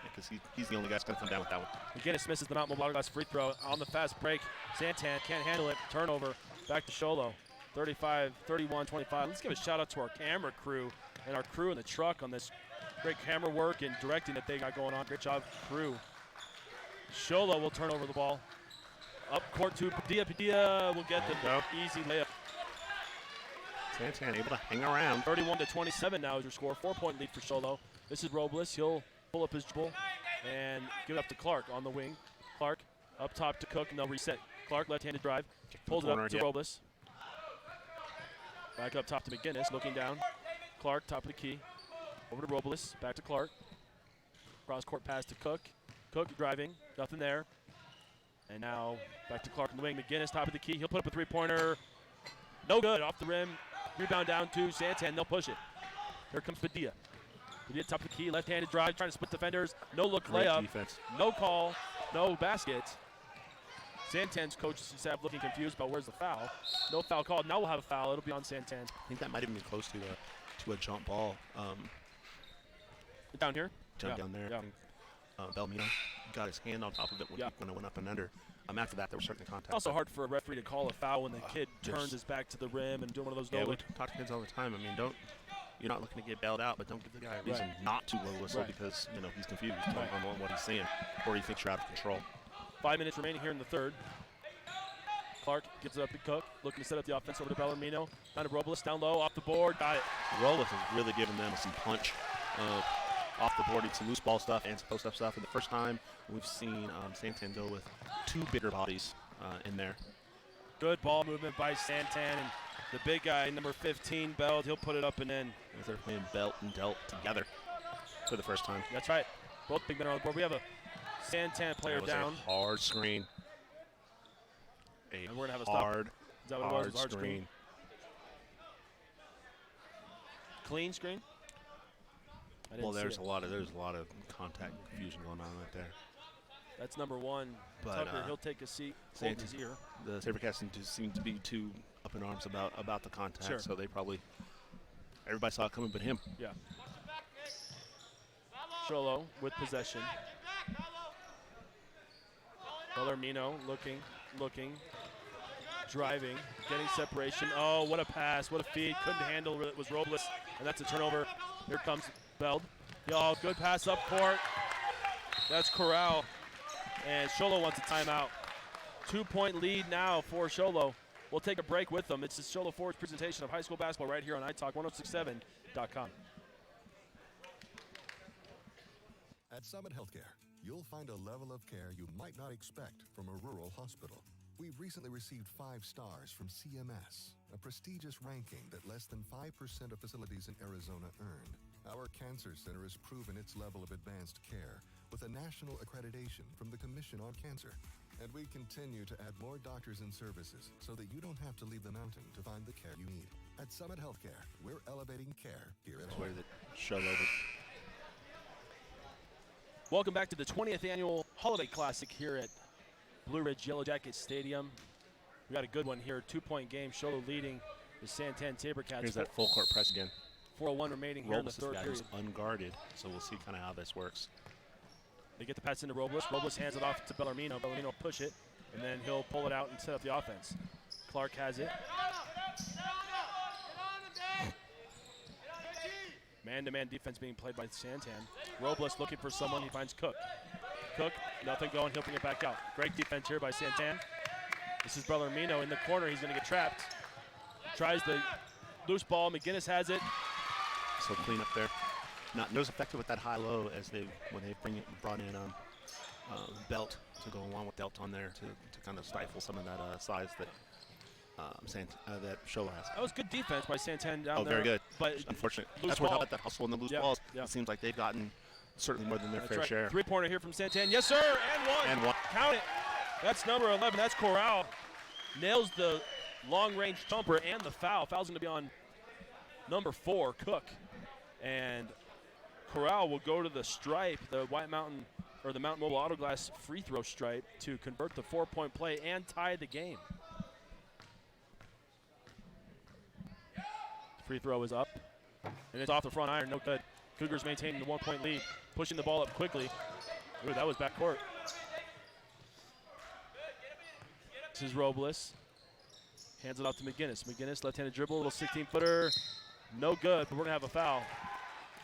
because he's the only guy that's going to come down with that one. McGinnis misses the Mountain Mobile Auto Glass free throw on the fast break. Santan can't handle it. Turnover. Back to Sholo. 31-25. Let's give a shout out to our camera crew and our crew in the truck on this great camera work and directing that they got going on. Great job, crew. Sholo will turn over the ball. Up court to Padilla. Padilla will get the easy layup. Santan able to hang around. 31-27 now is your score. 4-point lead for Sholo. This is Robles. He'll pull up his dribble and give it up to Clark on the wing. Clark up top to Cook, and they'll reset. Clark left-handed drive. Pulls it up to Robles. Back up top to McGinnis, looking down. Clark, top of the key. Over to Robles, back to Clark. Cross-court pass to Cook. Cook driving, nothing there. And now back to Clark on the wing. McGinnis, top of the key. He'll put up a three-pointer. No good, off the rim. Rebound down to Santan, they'll push it. Here comes Padilla. Padilla, top of the key, left-handed drive, trying to split defenders. No-look layup. Defense. No call, no basket. Santan's coach is looking confused about where's the foul. No foul called. Now we'll have a foul. It'll be on Santan. I think that might even be close to a jump ball. Down here? Down there. Yeah. I think Bellarmino got his hand on top of it when it went up and under. After that, there was certainly contact. Also hard for a referee to call a foul when the kid turns his back to the rim and doing one of those we talk to kids all the time. I mean, you're not looking to get bailed out, but don't give the guy a reason not to blow the whistle because he's confused on what he's seeing, or he thinks you're out of control. 5 minutes remaining here in the third. Clark gives it up to Cook, looking to set up the offense over to Bellarmino. Down to Robles, down low, off the board, got it. Robles has really given them some punch off the board. Some loose ball stuff and some post-up stuff. And the first time we've seen Santan go with 2 bigger bodies in there. Good ball movement by Santan, and the big guy, number 15, Beld, he'll put it up and in. They're playing belt and delt together for the first time. That's right. Both big men are on the board. We have a Santan player down. A hard screen. And we're going to have a stop. Is that what it was? Hard screen. Clean screen? Well, there's a lot of contact and confusion going on right there. That's number 1. But Tucker, he'll take a seat, hold his ear. The SaberCats seem to be too up in arms about the contact, so they everybody saw it coming but him. Yeah. Sholo with possession. Bellarmino looking, driving, getting separation. Oh, what a pass, what a feed. Couldn't handle it, was Robles, and that's a turnover. Here comes Beld. Yo, good pass up court. That's Corral. And Sholo wants a timeout. 2-point lead now for Sholo. We'll take a break with them. It's the Sholo Forge presentation of high school basketball right here on iTalk1067.com. At Summit Healthcare, you'll find a level of care you might not expect from a rural hospital. We've recently received 5 stars from CMS, a prestigious ranking that less than 5% of facilities in Arizona earned. Our cancer center has proven its level of advanced care with a national accreditation from the Commission on Cancer. And we continue to add more doctors and services so that you don't have to leave the mountain to find the care you need. At Summit Healthcare, we're elevating care here at Where home. the show over. Welcome back to the 20th annual Holiday Classic here at Blue Ridge Yellow Jacket Stadium. We got a good one here. 2-point game. Sholo leading the Santan Sabercats. Here's that full court press again. 4:01 remaining here in the Robles' third guy period. is unguarded, so we'll see kind of how this works. They get the pass into Robles. Robles hands it off to Bellarmino. Bellarmino will push it, and then he'll pull it out and set up the offense. Clark has it. Man-to-man defense being played by Santan. Robles looking for someone. He finds Cook. Cook, nothing going. He'll bring it back out. Great defense here by Santan. This is Bellarmino in the corner. He's going to get trapped. Tries the loose ball. McGinnis has it. So clean up there. Not as effective with that high-low as when they brought in Belt to go along with Delt on there to kind of stifle some of that size that that Sholo has. That was good defense by Santan down there. Oh, very good. But unfortunate. loose That's where ball. that hustle and the loose Yeah, balls. yeah. It seems like they've gotten certainly more than their That's fair right. share. Three-pointer here from Santan. Yes, sir. And one. And one. Count it. That's number 11. That's Corral. Nails the long-range jumper and the foul. Foul's going to be on number 4, Cook. And Corral will go to the stripe, the White Mountain or the Mountain Mobile Auto Glass free throw stripe to convert the 4-point play and tie the game. Free throw is up, and it's off the front iron. No good. Cougars maintaining the 1-point lead, pushing the ball up quickly. Ooh, that was backcourt. This is Robles. Hands it off to McGinnis. McGinnis, left-handed dribble, little 16-footer. No good, but we're going to have a foul.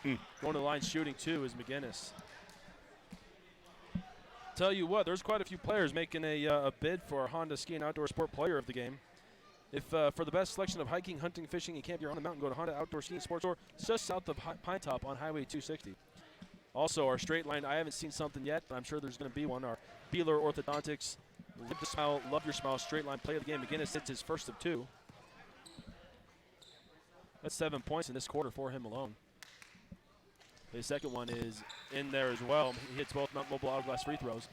Going to the line shooting, too, is McGinnis. Tell you what, there's quite a few players making a bid for Honda Ski and Outdoor Sport Player of the Game. If for the best selection of hiking, hunting, fishing, and camping on the mountain, go to Honda Outdoor Ski and Sports Store just south of Pine Top on Highway 260. Also, our straight line, I haven't seen something yet, but I'm sure there's going to be one. Our Beeler Orthodontics, Live the Smile, Love Your Smile, straight line play of the game. McGinnis hits his first of 2. That's 7 points in this quarter for him alone. The second one is in there as well. He hits both Mount Mobile Auto Glass free throws.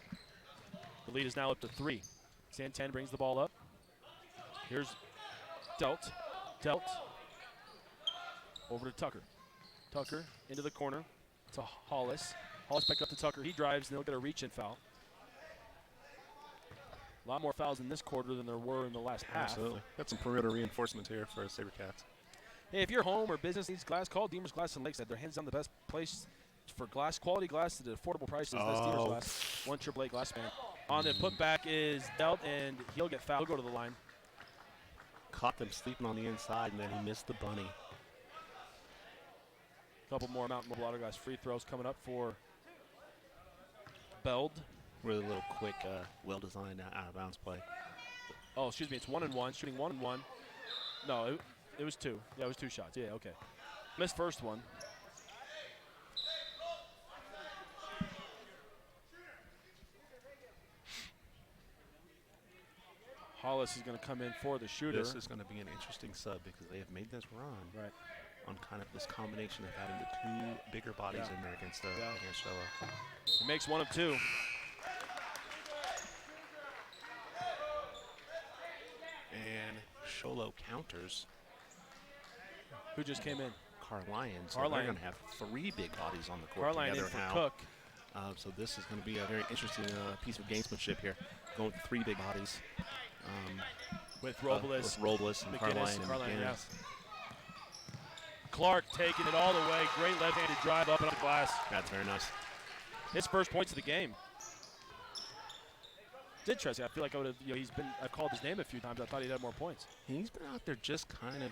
The lead is now up to 3. Santan brings the ball up. Here's Delt. Delt. Over to Tucker. Tucker into the corner to Hollis. Hollis back up to Tucker. He drives, and they'll get a reach-in foul. A lot more fouls in this quarter than there were in the last half. Absolutely. Got some perimeter reinforcement here for Sabercats. Hey, if your home or business needs glass, call Deemer's Glass and Lakeside. They're hands down the best place for glass, quality glass at affordable prices. That's Deemer's Glass. 1-888 Glass Man. On the putback is Delt, and he'll get fouled. He'll go to the line. Caught them sleeping on the inside, and then he missed the bunny. Couple more Mountain Mobile Auto Glass free throws coming up for Beld. Really little quick, well-designed out-of-bounds play. Oh, excuse me. It's 1-1. Shooting 1-1. No, it was 2. Yeah, it was 2 shots. Yeah, okay. Missed first one. Hollis is going to come in for the shooter. This is going to be an interesting sub because they have made this run on kind of this combination of having the 2 bigger bodies in there against Sholo. He makes 1 of 2. And Sholo counters. Who just came in? Carlion. So Carlion. they're going to have 3 big bodies on the court Carlion together in for now. Cook. So this is going to be a very interesting piece of gamesmanship here. Going with 3 big bodies. With Robles. With Robles and Carlion and McGinnis. yes. Clark taking it all the way. Great left-handed drive up and up the glass. That's very nice. His first points of the game. It's interesting. I feel like I would have. I've called his name a few times. I thought he'd have more points. He's been out there just kind of.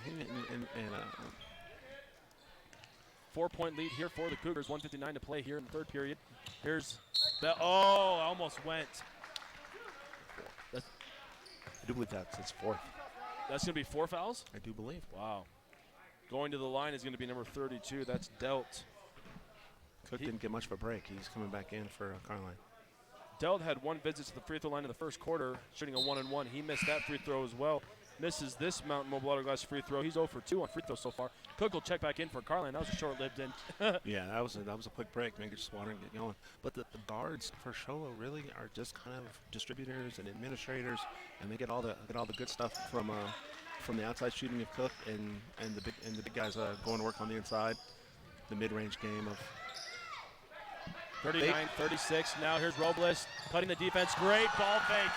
4-point lead here for the Cougars. 1:59 to play here in the third period. Here's almost went. I do believe that's his 4th. That's going to be 4 fouls? I do believe. Wow. Going to the line is going to be number 32. That's Delt. Cook didn't get much of a break. He's coming back in for Carlion. Delt had 1 visit to the free throw line in the first quarter, shooting a 1-1. He missed that free throw as well. Misses this Mountain Mobile Auto Glass free throw. He's 0 for 2 on free throws so far. Cook will check back in for Carlion. That was a short-lived in. Yeah, that was a quick break. Maybe just wanting to get going. But the guards for Sholo really are just kind of distributors and administrators, and they get all the good stuff from from the outside shooting of Cook and the big guys going to work on the inside. The mid-range game of 39-36. Now here's Robles cutting the defense. Great ball fake.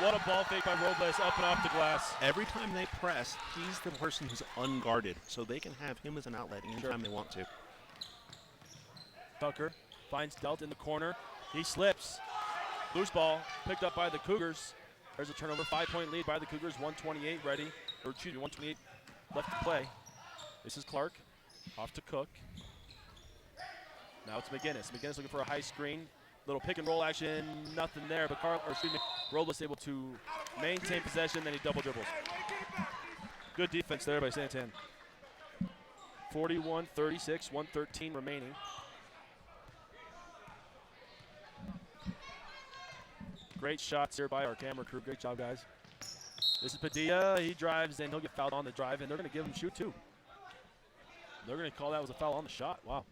What a ball fake by Robles up and off the glass. Every time they press, he's the person who's unguarded, so they can have him as an outlet anytime they want to. Tucker finds Delt in the corner. He slips. Loose ball picked up by the Cougars. There's a turnover. 5-point lead by the Cougars. 128 ready. Or excuse me, 128 left to play. This is Clark. Off to Cook. Now it's McGinnis. McGinnis looking for a high screen. Little pick and roll action. Nothing there, but Robles able to maintain possession, then he double dribbles. Good defense there by Santan. 41-36, 1:13 remaining. Great shots here by our camera crew. Great job, guys. This is Padilla. He drives, and he'll get fouled on the drive, and they're going to give him shoot, too. They're going to call that was a foul on the shot. Wow.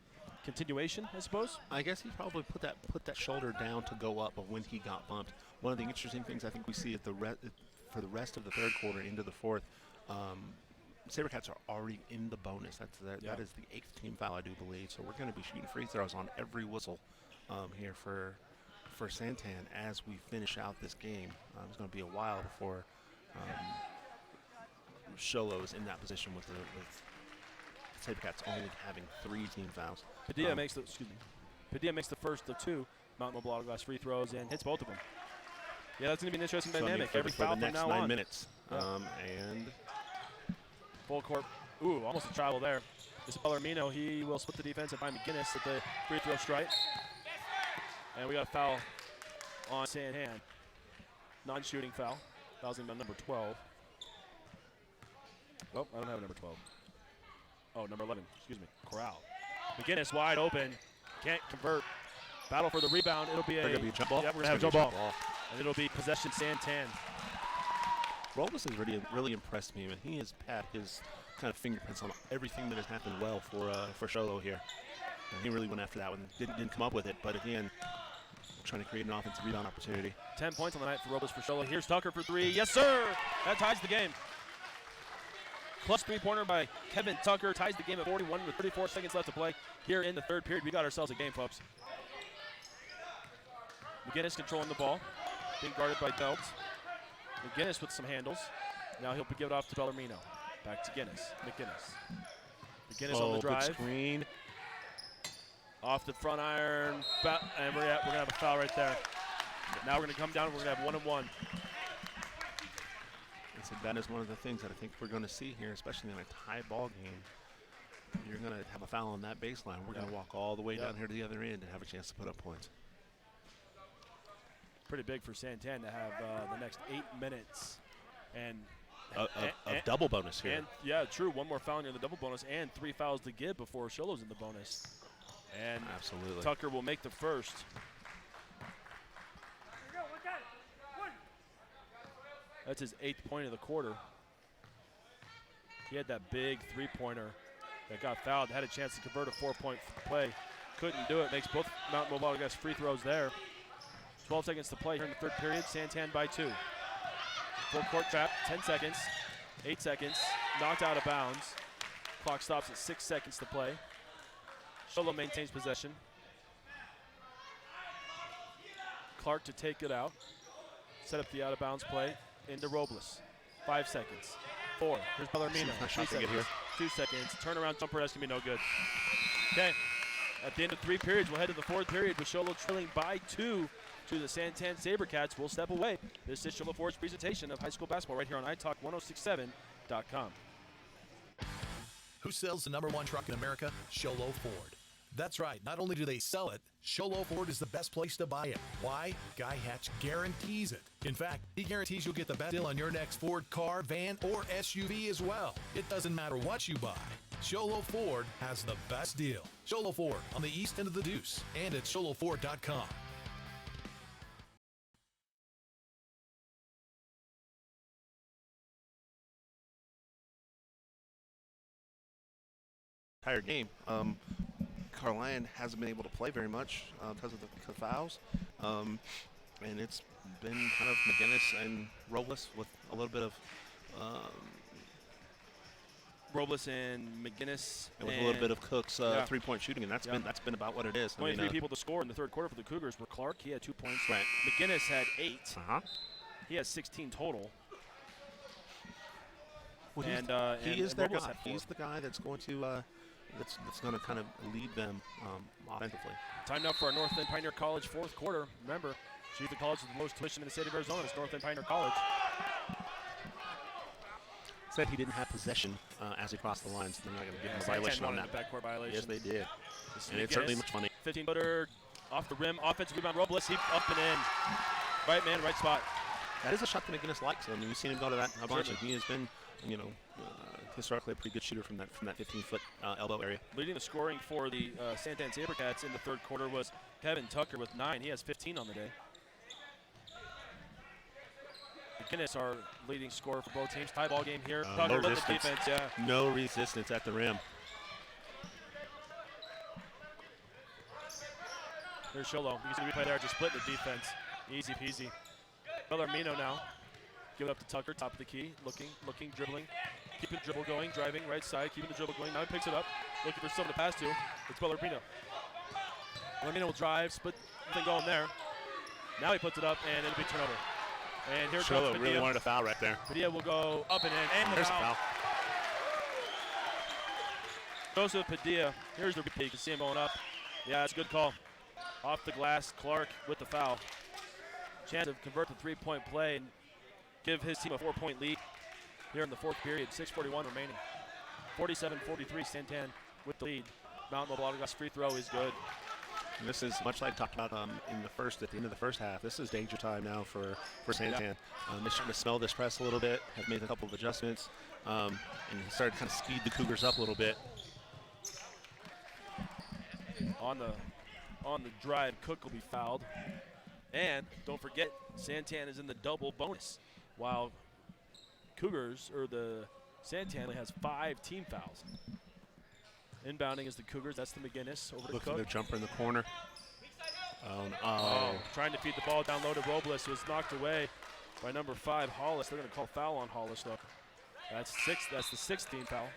Continuation, I suppose? I guess he probably put that shoulder down to go up, but when he got bumped. One of the interesting things I think we see for the rest of the third quarter into the fourth, SaberCats are already in the bonus. That is the 8th team foul, I do believe. So we're going to be shooting free throws on every whistle here for Santan as we finish out this game. It's going to be a while before Sholo is in that position with SaberCats only having 3 team fouls. Padilla makes the first of 2 Mount Mobile Auto Glass free throws and hits both of them. Yeah, that's going to be an interesting dynamic. Every foul for the from next now 9 on. minutes. Yeah. And Full court. Ooh, almost a travel there. This is Bellarmino. He will split the defense and find McGinnis at the free throw stripe. And we got a foul on Santan. Non-shooting foul. Foul's going to be on number 12. Oh, I don't have a number 12. Oh, number 11. Excuse me. Corral. McGinnis wide open. Can't convert. Battle for the rebound. It'll be a jump ball. Yeah, we're going to have a jump ball. And it'll be possession Santan. Robles has really impressed me, and he has had his kind of fingerprints on everything that has happened well for Sholo here. And he really went after that one. Didn't come up with it, but again, trying to create an offensive rebound opportunity. 10 points on the night for Robles for Sholo. Here's Tucker for 3. Yes, sir! That ties the game. Plus 3-pointer by Kevin Tucker ties the game at 41 with 34 seconds left to play here in the third period. We got ourselves a game, folks. McGinnis controlling the ball, being guarded by Delt. McGinnis with some handles. Now he'll give it off to Bellarmino. Back to McGinnis. McGinnis on the drive. Good screen. Off the front iron, and we're going to have a foul right there. Now we're going to come down, we're going to have 1-and-1. So that is one of the things that I think we're going to see here, especially in a tie ball game. You're going to have a foul on that baseline. We're going to walk all the way down here to the other end and have a chance to put up points. Pretty big for Santan to have the next 8 minutes and of double bonus here. And yeah, true. One more foul near the double bonus and 3 fouls to give before Sholo's in the bonus. And absolutely, Tucker will make the first. That's his 8th point of the quarter. He had that big 3-pointer that got fouled, had a chance to convert a 4-point play. Couldn't do it. Makes both Mount Mobile Auto Glass free throws there. 12 seconds to play here in the third period. Santan by 2. Full court trap, 10 seconds, 8 seconds, knocked out of bounds. Clock stops at 6 seconds to play. Sholo maintains possession. Clark to take it out. Set up the out of bounds play into Robles. 5 seconds. 4. Here's Bellarmino. 3 seconds. 2 seconds. Turnaround jumper, that's going to be no good. Okay. At the end of 3 periods, we'll head to the 4th period with Sholo trailing by 2 to the Santan SaberCats. We'll step away. This is Sholo Ford's presentation of high school basketball right here on iTalk1067.com. Who sells the #1 truck in America? Sholo Ford. That's right. Not only do they sell it, Sholo Ford is the best place to buy it. Why? Guy Hatch guarantees it. In fact, he guarantees you'll get the best deal on your next Ford car, van, or SUV as well. It doesn't matter what you buy. Sholo Ford has the best deal. Sholo Ford on the east end of the Deuce and at SholoFord.com. Entire game. Carline hasn't been able to play very much because of the fouls. And it's been kind of McGinnis and Robles with a little bit of Robles and McGinnis. And with a little bit of Cook's yeah. three-point shooting, and that's been about what it is. Only I mean, three people to score in the third quarter for the Cougars were Clark. He had 2 points. Right. McGinnis had 8. Uh-huh. He has 16 total. Well, he is their guy. He's the guy that's going to that's going to kind of lead them offensively. Time now for our North End Pioneer College fourth quarter. Remember, Chief of College with the most tuition in the state of Arizona is North End Pioneer College. Said he didn't have possession as he crossed the line, so they're not going to give him a violation on that. Backcourt violation. Yes, they did. And it certainly looked funny. 15-footer off the rim, offensive rebound. Robles, he up and in. Right man, right spot. That is a shot that McGinnis likes. I mean, we've seen him go to that a bunch, and he has been, historically a pretty good shooter from that 15-foot elbow area. Leading the scoring for the Santan Sabercats in the third quarter was Kevin Tucker with 9. He has 15 on the day. McGinnis, our leading scorer for both teams. Tie ball game here. Tucker No with the defense, No resistance at the rim. Here's Sholo. You can see the replay there, just split the defense. Easy peasy. Bellarmino now. Give it up to Tucker, top of the key. Looking, dribbling. Keeping the dribble going, driving, right side, keeping the dribble going. Now he picks it up, looking for someone to pass to. It's Bellarmino. Bellarmino will drive, split thing going there. Now he puts it up, and it'll be turnover. And here comes Padilla. Really wanted a foul right there. Padilla will go up and in, and there's a foul. Joseph Padilla, here's the repeat. You can see him going up. Yeah, it's a good call. Off the glass, Clark with the foul. Chance to convert the three-point play and give his team a 4-point lead here in the fourth period. 6:41 remaining. 47-43, Santan with the lead. Mount Mobile Autoglass free throw is good. And this is much like I talked about at the end of the first half. This is danger time now for Santan. Yeah. They're starting to smell this press a little bit, have made a couple of adjustments, and he started to kind of speed the Cougars up a little bit. On the drive, Cook will be fouled. And don't forget, Santan is in the double bonus, while Santan only has 5 team fouls. Inbounding is the Cougars. That's the McGinnis over to Look Cook. at their jumper in the corner. Trying to feed the ball down low to Robles, who was knocked away by number 5, Hollis. They're going to call foul on Hollis, though. That's the 6th team foul.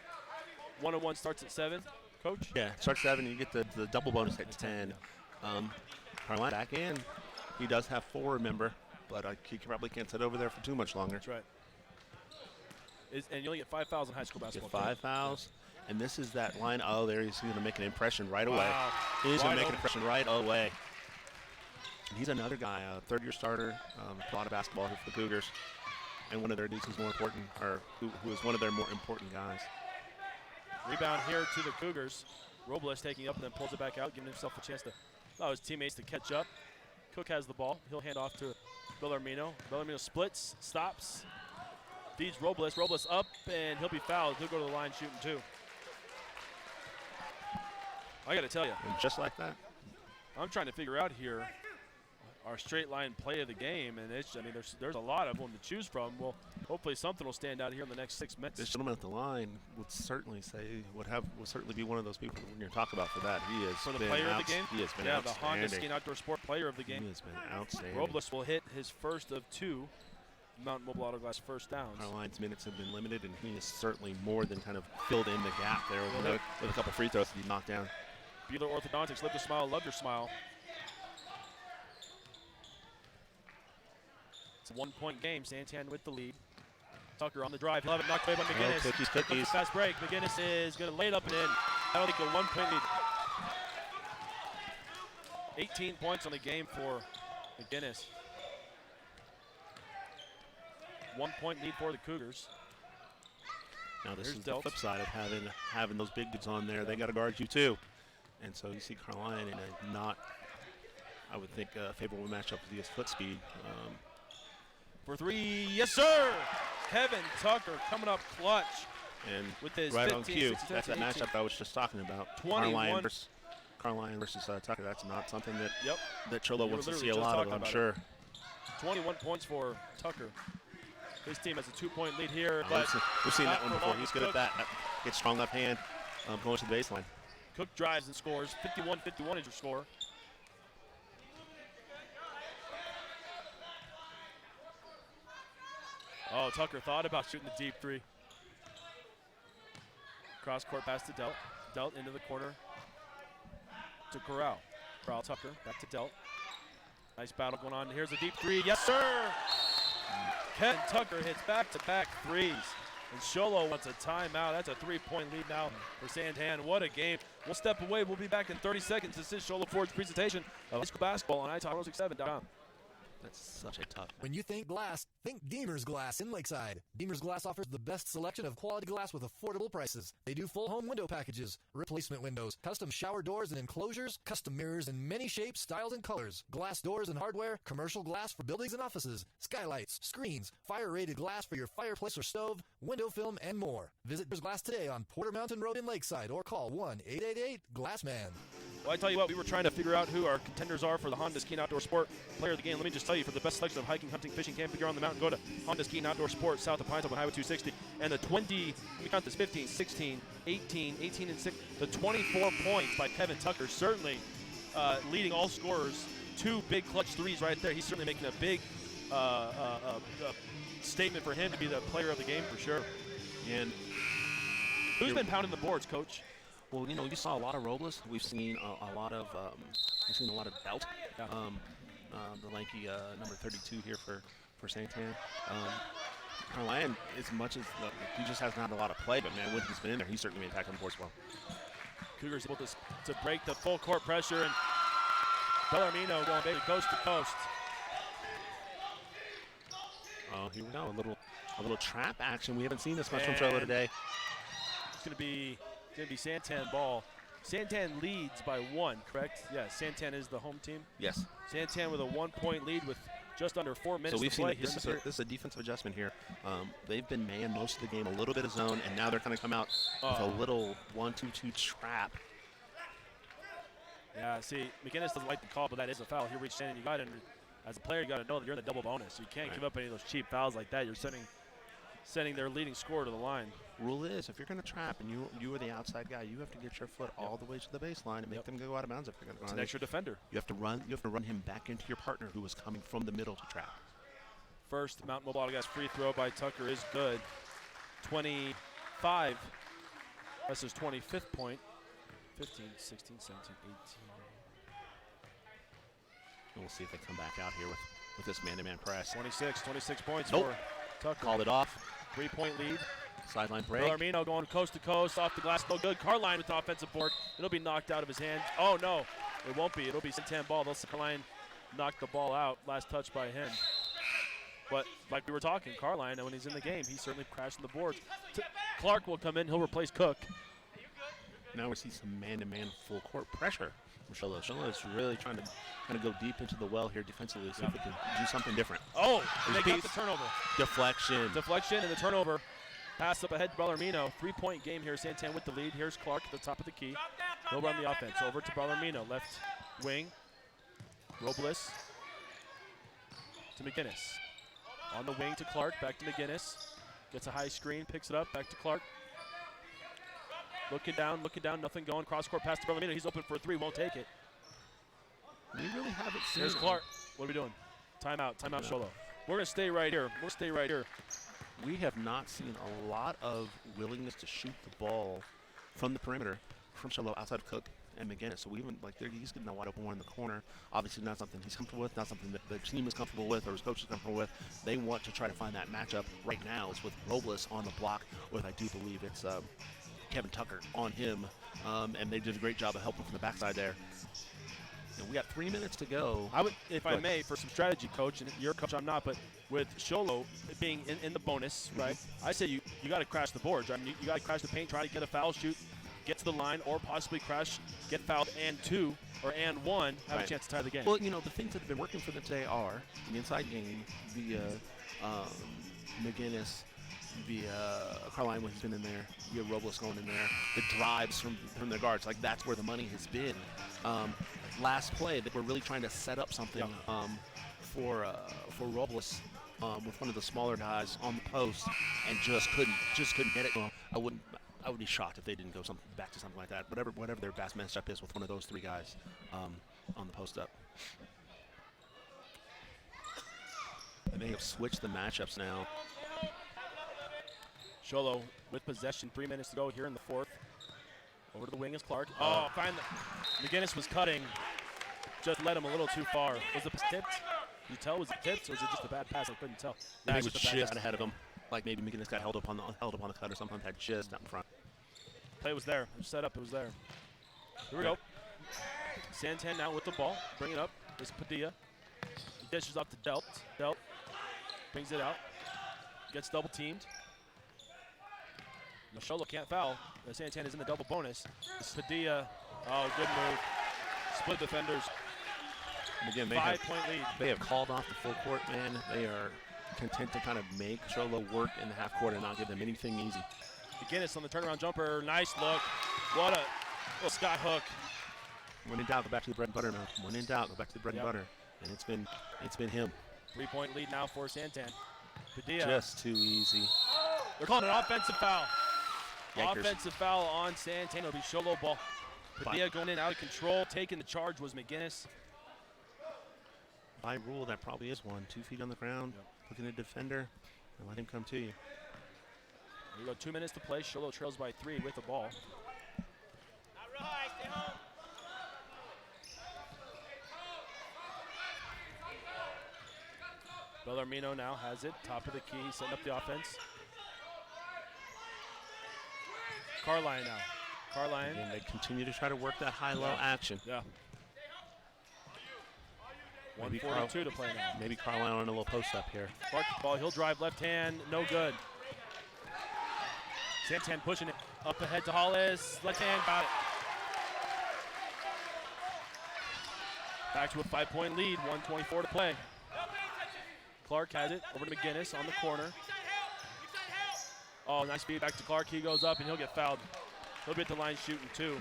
1-on-1 starts at 7. Coach? Yeah, starts 7. You get the double bonus at 10. Carolina back in. He does have 4, remember, but he probably can't sit over there for too much longer. That's right. And you only get 5 fouls in high school basketball. Get 5 fouls. And this is that line. Oh, there he's going to make an impression right away. Wow. He's going to make an impression right away. And he's another guy, a third-year starter, a lot of basketball here for the Cougars, and one of their dudes who's more important, or who is one of their more important guys. Rebound here to the Cougars. Robles taking up and then pulls it back out, giving himself a chance to allow his teammates to catch up. Cook has the ball. He'll hand off to Bellarmino. Bellarmino splits, stops, feeds Robles. Robles up, and he'll be fouled. He'll go to the line shooting too. I got to tell you. And just like that. I'm trying to figure out here our straight line play of the game, and there's a lot of them to choose from. Well, hopefully something will stand out here in the next 6 minutes. This gentleman at the line would certainly be one of those people when you're talking about for that. He has for the been player of the game. He has been the Honda Ski and Outdoor Sport player of the game. He has been outstanding. Robles will hit his first of 2 Mountain Mobile Autoglass first downs. Caroline's minutes have been limited, and he is certainly more than kind of filled in the gap there with a couple free throws that he knocked down. Bueller Orthodontics, live to smile, love your smile. It's a 1-point game, Santan with the lead. Tucker on the drive, he'll have it knocked away by McGinnis. Cookies. Fast break, McGinnis is going to lay it up and in. That'll take a 1-point lead. 18 points on the game for McGinnis. 1-point lead for the Cougars. Now this is the flip side of having those big dudes on there. They got to guard you too. And so you see Carolina in a not, I would think, favorable matchup with the foot speed. For 3, yes sir! Kevin Tucker coming up clutch. And with his right 15, on cue. 16, That's that 18. matchup I was just talking about. 21. Carolina versus Tucker. That's not something Yep. that Cholo wants to see a lot of, I'm sure. 21 points for Tucker. His team has a 2-point lead here. But we've seen that one before. He's good at that. Gets strong left hand going to the baseline. Cook drives and scores. 51-51 is your score. Oh, Tucker thought about shooting the deep 3. Cross court pass to Delt. Delt into the corner to Corral. Corral Tucker back to Delt. Nice battle going on. Here's a deep three. Yes, sir. Ken Tucker hits back-to-back threes. And Sholo wants a timeout. That's a 3-point lead now for Santan. What a game. We'll step away. We'll be back in 30 seconds. This is Sholo Ford's presentation of high school basketball on iTalk1067.com. That's such a tough. When you think glass, think Deemer's Glass in Lakeside. Deemer's Glass offers the best selection of quality glass with affordable prices. They do full home window packages, replacement windows, custom shower doors and enclosures, custom mirrors in many shapes, styles, and colors, glass doors and hardware, commercial glass for buildings and offices, skylights, screens, fire-rated glass for your fireplace or stove, window film, and more. Visit Deemer's Glass today on Porter Mountain Road in Lakeside or call 1-888-GLASSMAN. Well, I tell you what, we were trying to figure out who our contenders are for the Honda Ski and Outdoor Sport Player of the Game. Let me just tell you, for the best selection of hiking, hunting, fishing, camping gear on the mountain, go to Honda Ski and Outdoor Sport south of Pine Top on Highway 260. And the 20, we count this 15, 16, 18, 18 and 6, the 24 points by Kevin Tucker, certainly leading all scorers. 2 big clutch threes right there. He's certainly making a big statement for him to be the player of the game for sure. And who's been pounding the boards, Coach? Well, you know, you saw a lot of Robles. We've seen a lot of Delt. Yeah. The lanky number 32 here for Santan. Ryan, as much as he just hasn't had a lot of play, but man, when he's been in there, he's certainly been attacking the boards well. Cougars able to break the full court pressure, and Bellarmino going baby coast to coast. Oh, here we go, a little trap action. We haven't seen this much from Trello today. It's going to be Santan ball. Santan leads by 1, correct? Yes, Santan is the home team. Yes. Santan with a 1-point lead with just under 4 minutes so we've to play. Seen this is a defensive adjustment here. They've been man most of the game, a little bit of zone, and now they're going to come out with a little 1-2-2 trap. Yeah, see, McGinnis doesn't like the call, but that is a foul. He reached in, and as a player, you got to know that you're in the double bonus. You can't give up any of those cheap fouls like that. You're sending their leading scorer to the line. Rule is, if you're going to trap and you are the outside guy, you have to get your foot all the way to the baseline and make them go out of bounds. If you're going to it's an extra defender. You have to run him back into your partner who is coming from the middle to trap. First Mount Mobile Autogas free throw by Tucker is good. 25. That's his 25th point. 15, 16, 17, 18. And we'll see if they come back out here with this man-to-man press. 26 points nope. for Tucker. Called it off. 3-point lead. Sideline break. Bellarmino going coast to coast, off the glass, no good. Carline with the offensive board. It'll be knocked out of his hand. Oh, no, it won't be. It'll be Santan ball. Carline knocked the ball out. Last touch by him. But like we were talking, Carline, when he's in the game, he's certainly crashing the boards. Clark will come in. He'll replace Cook. Now we see some man-to-man full court pressure from Sholo. Sholo is really trying to kind of go deep into the well here defensively, see if we can do something different. Oh, they got the turnover. Deflection and the turnover. Pass up ahead to Bellarmino. 3-point game here. Santan with the lead. Here's Clark at the top of the key. He'll run the offense. Over to Bellarmino. Left wing. Robles to McGinnis. On the wing to Clark. Back to McGinnis. Gets a high screen. Picks it up. Back to Clark. Looking down. Nothing going. Cross-court pass to Bellarmino. He's open for a 3. Won't take it. We really haven't seen Here's Clark. What are we doing? Timeout. Sholo. We're going to stay right here. We have not seen a lot of willingness to shoot the ball from the perimeter from Sholo outside of Cook and McGinnis. So we even he's getting a wide open one in the corner. Obviously not something he's comfortable with, not something that the team is comfortable with or his coach is comfortable with. They want to try to find that matchup right now. It's with Robles on the block with, I do believe it's Kevin Tucker on him. And they did a great job of helping from the backside there. And we got 3 minutes to go. I would, if I may, for some strategy, Coach, and you're a coach, I'm not, but with Sholo being in the bonus, right, I say you got to crash the boards. I mean, you got to crash the paint, try to get a foul, shoot, get to the line, or possibly crash, get fouled, and 2 or and 1, have a chance to tie the game. Well, you know, the things that have been working for them today are the inside game, via McGinnis, via Carline when he's been in there, via Robles going in there, the drives from the guards. Like, that's where the money has been. Last play that we're really trying to set up something for Robles with one of the smaller guys on the post, and just couldn't get it. I would be shocked if they didn't go back to something like that. Whatever their best matchup is with one of those 3 guys on the post up. And they have switched the matchups now. Sholo with possession, 3 minutes to go here in the 4th. Over to the wing is Clark. Oh, finally. McGinnis was cutting. Just led him a little too far. Was the pass tipped? Did you tell? Was it tipped, or was it just a bad pass? I couldn't tell. I think it was just ahead of him. Like maybe McGinnis got held up on the cut or something. Had just out in front. Play was there. It was set up. It was there. Here we go. Santan now with the ball. Bring it up. This Padilla. He dishes off to Delt. Delt brings it out. Gets double teamed. Sholo can't foul. Santan is in the double bonus. This Padilla. Oh, good move. Split defenders. And again, 5-point lead. They have called off the full court, man. They are content to kind of make Sholo work in the half court and not give them anything easy. McGinnis on the turnaround jumper. Nice look. What a little sky hook. When in doubt, go back to the bread and butter, man. When in doubt, go back to the bread and butter. And it's been him. 3-point lead now for Santan. Padilla. Just too easy. They're calling an offensive foul. Yikers. Offensive foul on Santan. It'll be Sholo ball. Padilla going in out of control. Taking the charge was McGinnis. By rule, that probably is one. 2 feet on the ground, looking at the defender, and let him come to you. Here we go, 2 minutes to play. Sholo trails by 3 with the ball. Bellarmino now has it, top of the key, setting up the offense. Carline now. Carline. And they continue to try to work that high-low action. Yeah. 1:42 to play now. Maybe Carline on a little post-up here. Clark ball, he'll drive left hand, no good. Santan pushing it up ahead to Hollis. Left hand, got it. Back to a 5-point lead, 1:24 to play. Clark has it, over to McGinnis on the corner. Oh, nice feed back to Clark. He goes up and he'll get fouled. He'll be at the line shooting 2.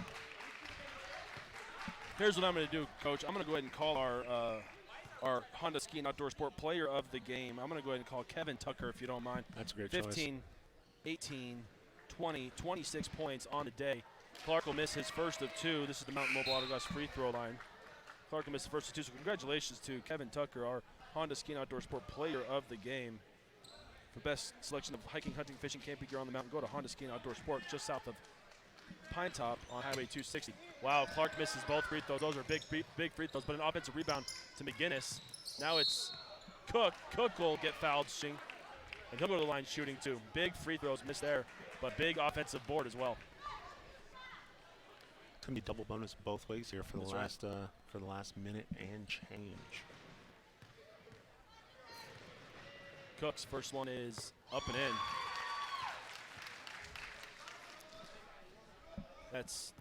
Here's what I'm going to do, Coach. I'm going to go ahead and call our Honda Ski and Outdoor Sport player of the game. I'm going to go ahead and call Kevin Tucker, if you don't mind. That's a great 15, choice. 18, 20, 26 points on the day. Clark will miss his first of 2. This is the Mountain Mobile Auto Glass free throw line. Clark will miss the first of 2, so congratulations to Kevin Tucker, our Honda Ski and Outdoor Sport player of the game. For best selection of hiking, hunting, fishing, camping gear on the mountain, go to Honda Ski and Outdoor Sport just south of Pine Top on Highway 260. Wow, Clark misses both free throws. Those are big free throws, but an offensive rebound to McGinnis. Now it's Cook. Cook will get fouled, and he'll go to the line shooting 2. Big free throws missed there, but big offensive board as well. It's gonna be double bonus both ways here for the last minute and change. Cook's first one is up and in. That's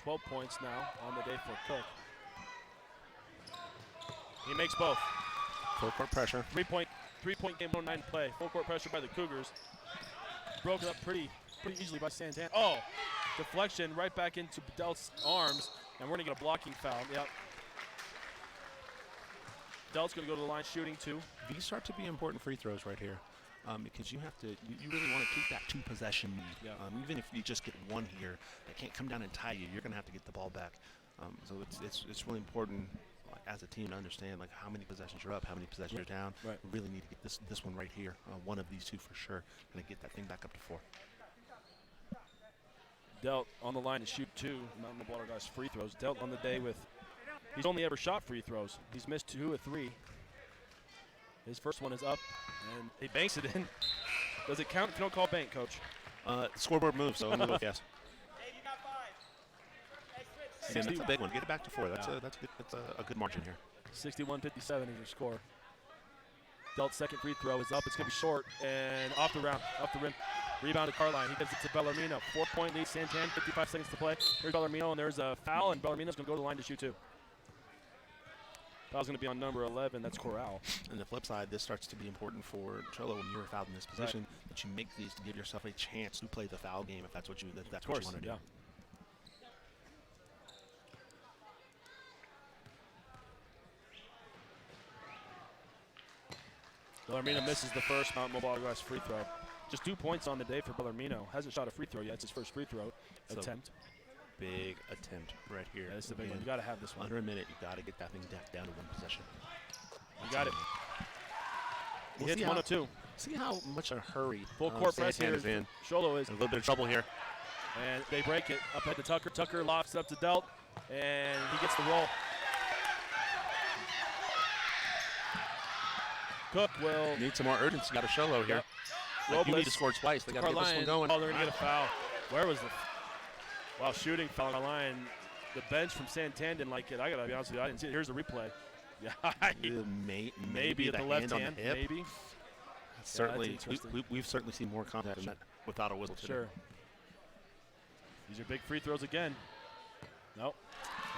12 points now on the day for Cook. He makes both. Full court pressure. Three-point game, 109 play. Full court pressure by the Cougars. Broken up pretty easily by Santan. Oh, deflection right back into Delt's arms, and we're gonna get a blocking foul. Yep. Delt's gonna go to the line shooting 2. These start to be important free throws right here. Because you have to, you really want to keep that 2-possession lead. Yeah. Even if you just get one here, that can't come down and tie you. You're going to have to get the ball back. So it's really important as a team to understand how many possessions you're up, how many possessions you're down. Right. We really need to get this one right here, one of these 2 for sure, and get that thing back up to 4. Delt on the line to shoot 2. Mountain Mobile Auto Glass free throws. Delt on the day with, he's only ever shot free throws. He's missed 2 of 3. His first one is up, and he banks it in. Does it count if you don't call bank, Coach? Scoreboard moves, so I'm going to go yes. And that's a big one. Get it back to 4. That's a good margin here. 61-57 is your score. Delt's second free throw is up. It's going to be short and off the rim. Rebound to Carline. He gives it to Bellarmino. 4-point lead, Santan, 55 seconds to play. Here's Bellarmino, and there's a foul, and Bellarmino's going to go to the line to shoot 2. Foul's going to be on number 11. That's Corral. And the flip side, this starts to be important for Cholo when you're fouled in this position, that you make these to give yourself a chance to play the foul game if that's what you want to do. Yeah. Bellarmino misses the first Mountain Mobile Auto Glass free throw. Just 2 points on the day for Bellarmino. Hasn't shot a free throw yet. It's his first free throw attempt. Big attempt right here. Yeah, this is a big one. You got to have this one. Under a minute, you got to get that thing down to 1 possession. You got it. He hits 1 of 2. See how much a hurry full court press here. is in. Sholo is. A little bit of trouble here. And they break it up at the Tucker. Tucker lofts it up to Delt, and he gets the roll. Cook will need some more urgency out of Sholo here. Like you need to score twice. They got to get this one going. Oh, they're going to get a foul. Where was the Wow, shooting foul on the line. The bench from Santan didn't like it. I got to be honest with you, I didn't see it. Here's the replay. Yeah, maybe at the left hand. Maybe. Certainly, we've certainly seen more contact than that without a whistle today. Sure. These are big free throws again. Nope.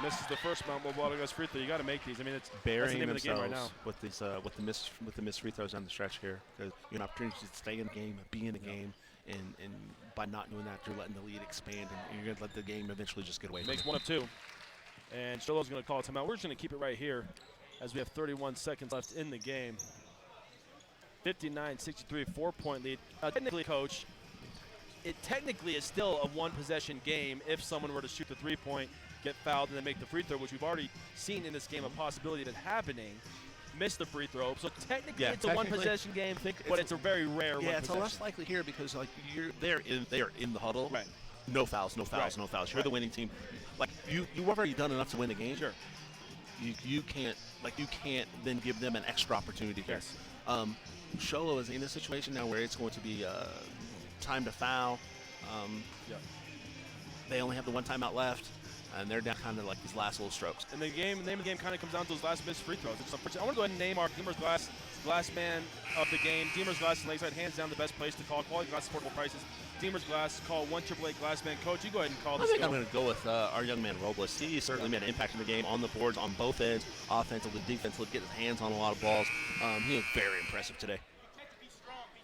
Misses the first Mount Mobile Auto Glass free throw. You got to make these. I mean, it's burying that's the name of the game right now. With these with the missed free throws on the stretch here, because you have an opportunity to stay in the game, be in the game, and by not doing that, you're letting the lead expand, and you're going to let the game eventually just get away. Makes one of two, and Sholo's going to call a timeout. We're just going to keep it right here, as we have 31 seconds left in the game. 59-63, 4-point lead. Technically, Coach, it technically is still a one-possession game if someone were to shoot the three-point, get fouled, and then make the free throw, which we've already seen in this game a possibility of it happening. Miss the free throw, so technically it's a one-possession game, but it's a very rare one. Yeah, it's a less likely here because like they are in the huddle. Right. No fouls, no fouls, no fouls. You're the winning team. Like you've already done enough to win the game. Sure. You can't then give them an extra opportunity here. Yes. Sholo is in a situation now where it's going to be time to foul. They only have the one timeout left, and they're down kind of like these last little strokes. And the name of the game kind of comes down to those last missed free throws. I want to go ahead and name our Deemer's Glass man of the game. Deemer's Glass and Lakeside, hands down the best place to call. Quality glass, affordable prices. Deemer's Glass, call 1-888 Glass Man. Coach, you go ahead and call this. I think I'm going to go with our young man Robles. He certainly made an impact in the game on the boards on both ends, offensively, defensively, get his hands on a lot of balls. He was very impressive today.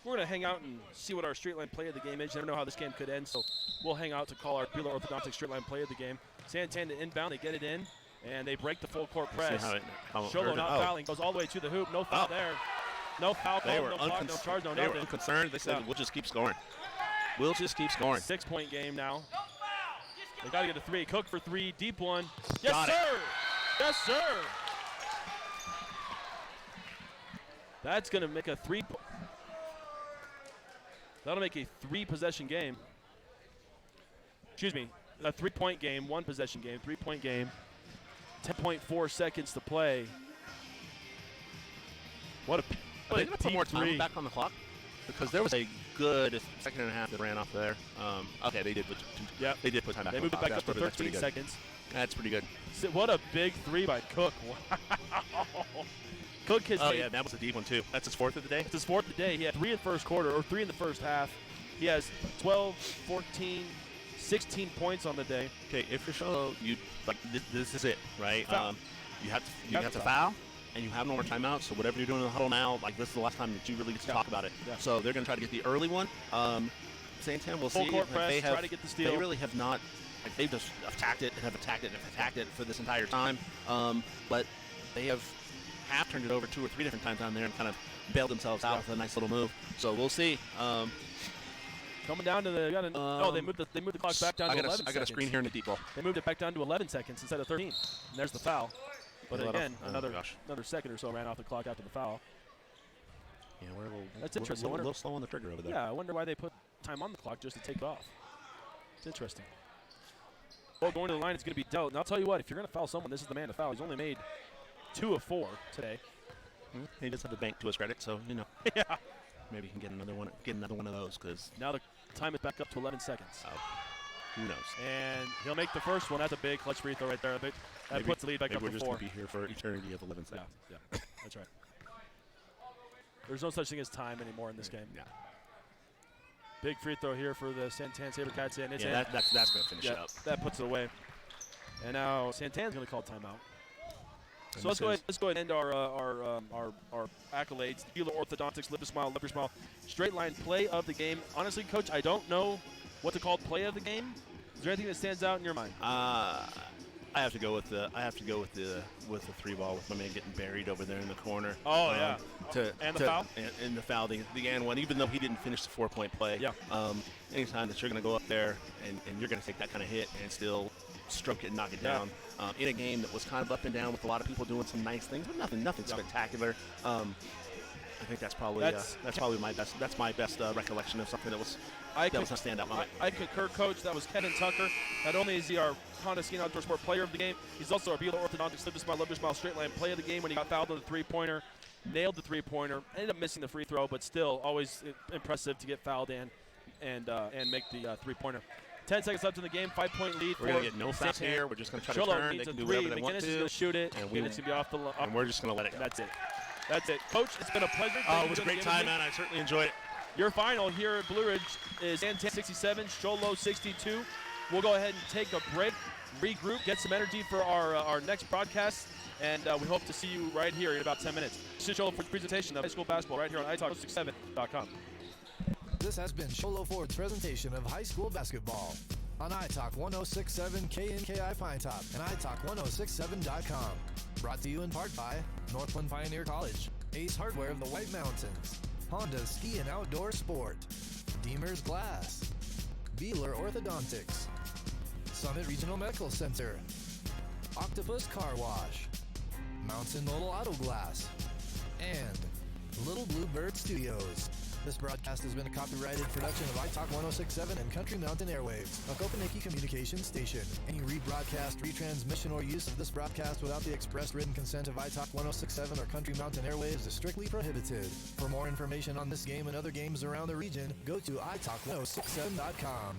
We're going to hang out and see what our straight line play of the game is. You never know how this game could end, so we'll hang out to call our Beeler Orthodontics straight line play of the game. Santan to inbound, they get it in, and they break the full court press. Sholo not fouling, goes all the way to the hoop. No foul there. No foul call, no block, no charge, no nothing. They were unconcerned. They said, we'll just keep scoring. We'll just keep scoring. 6-point game now. They got to get a three. Cook for three, deep one. Yes, Got sir. it. Yes, sir. That's going to make a that'll make a three-possession game. Excuse me, a 3-point game, one-possession game, 3-point game. 10.4 seconds to play. What a deep put more time back on the clock because there was a good second and a half that ran off there. Okay, they did put time back. They moved it back up to 13 seconds. That's pretty good. What a big three by Cook. Wow. Cook has yeah, that was a deep one too. That's his fourth of the day? It's his fourth of the day. He had 3 in the first quarter, or 3 in the first half. He has 12, 14, 16 points on the day. Okay, if you're Sholo, this is it, right? You have to foul, and you have no more timeouts. So whatever you're doing in the huddle now, like this is the last time that you really get to talk about it. Yeah. So they're going to try to get the early one. Santan will full see. Court press, try to get the steal. They really have not. Like they've just attacked it and have attacked it and have attacked it for this entire time. But they have turned it over 2 or 3 different times down there and kind of bailed themselves out with a nice little move. So we'll see. Coming down to the they moved the clock back down to 11 seconds. I got a screen here in the deep ball. They moved it back down to 11 seconds instead of 13. And there's the foul. But again, another second or so ran off the clock after the foul. Yeah, that's interesting. We're a little slow on the trigger over there. Yeah, I wonder why they put time on the clock just to take it off. It's interesting. Well, going to the line, it's going to be Delt. And I'll tell you what, if you're going to foul someone, this is the man to foul. He's only made 2 of 4 today. He does have a bank to his credit, so yeah. Maybe he can get another one of those. Because now the time is back up to 11 seconds. Who knows? And he'll make the first one. That's a big clutch free throw right there. That puts the lead back up to 4. We're just going to be here for eternity of 11 seconds. Yeah, that's right. There's no such thing as time anymore in this game. Yeah. Big free throw here for the Santan SaberCats, and it's that's going to finish it up. That puts it away. And now Santan's going to call timeout. So let's go ahead and end our accolades. Beeler Orthodontics, Live to Smile, Love Your Smile. Straight line play of the game. Honestly, Coach, I don't know what to call play of the game. Is there anything that stands out in your mind? I have to go with the 3 ball with my man getting buried over there in the corner. Oh yeah. The foul. And the foul, the and one. Even though he didn't finish the 4-point play. Yeah. Anytime that you're going to go up there and you're going to take that kind of hit and still stroke it and knock it down in a game that was kind of up and down with a lot of people doing some nice things, but nothing spectacular. I think that's probably my best recollection of something that was a standout moment. I concur, Coach. That was Kenan Tucker. Not only is he our Honda Ski and Outdoor Sport Player of the Game, he's also our Beeler Orthodontics Live to Smile, Love to Smile Straight Line Play of the Game when he got fouled on the three-pointer. Nailed the three-pointer. Ended up missing the free throw, but still always impressive to get fouled and make the three-pointer. 10 seconds left in the game, 5-point lead. We're going to get no fouls here. We're just going to try to Cholo turn. needs They a can do three. whatever they want McGinnis to. is going to shoot it, and and it's going to be off the line. And we're just going to let it go. That's it. Coach, it's been a pleasure. Oh, it was a great time, man. I certainly enjoyed it. Your final here at Blue Ridge is Santan 67, Sholo 62. We'll go ahead and take a break, regroup, get some energy for our next broadcast, and we hope to see you right here in about 10 minutes. This is Sholo Ford's presentation of high school basketball right here on italk67.com. This has been Sholo Ford's presentation of high school basketball on iTalk 1067 KNKI Pine Top and italk1067.com. Brought to you in part by Northland Pioneer College, Ace Hardware of the White Mountains, Honda Ski and Outdoor Sport, Deemer's Glass, Beeler Orthodontics, Summit Regional Medical Center, Octopus Car Wash, Mountain Mobile Auto Glass, and Little Blue Bird Studios. This broadcast has been a copyrighted production of iTalk 1067 and Country Mountain Airwaves, a Kopeniki communications station. Any rebroadcast, retransmission, or use of this broadcast without the express written consent of iTalk 1067 or Country Mountain Airwaves is strictly prohibited. For more information on this game and other games around the region, go to italk1067.com.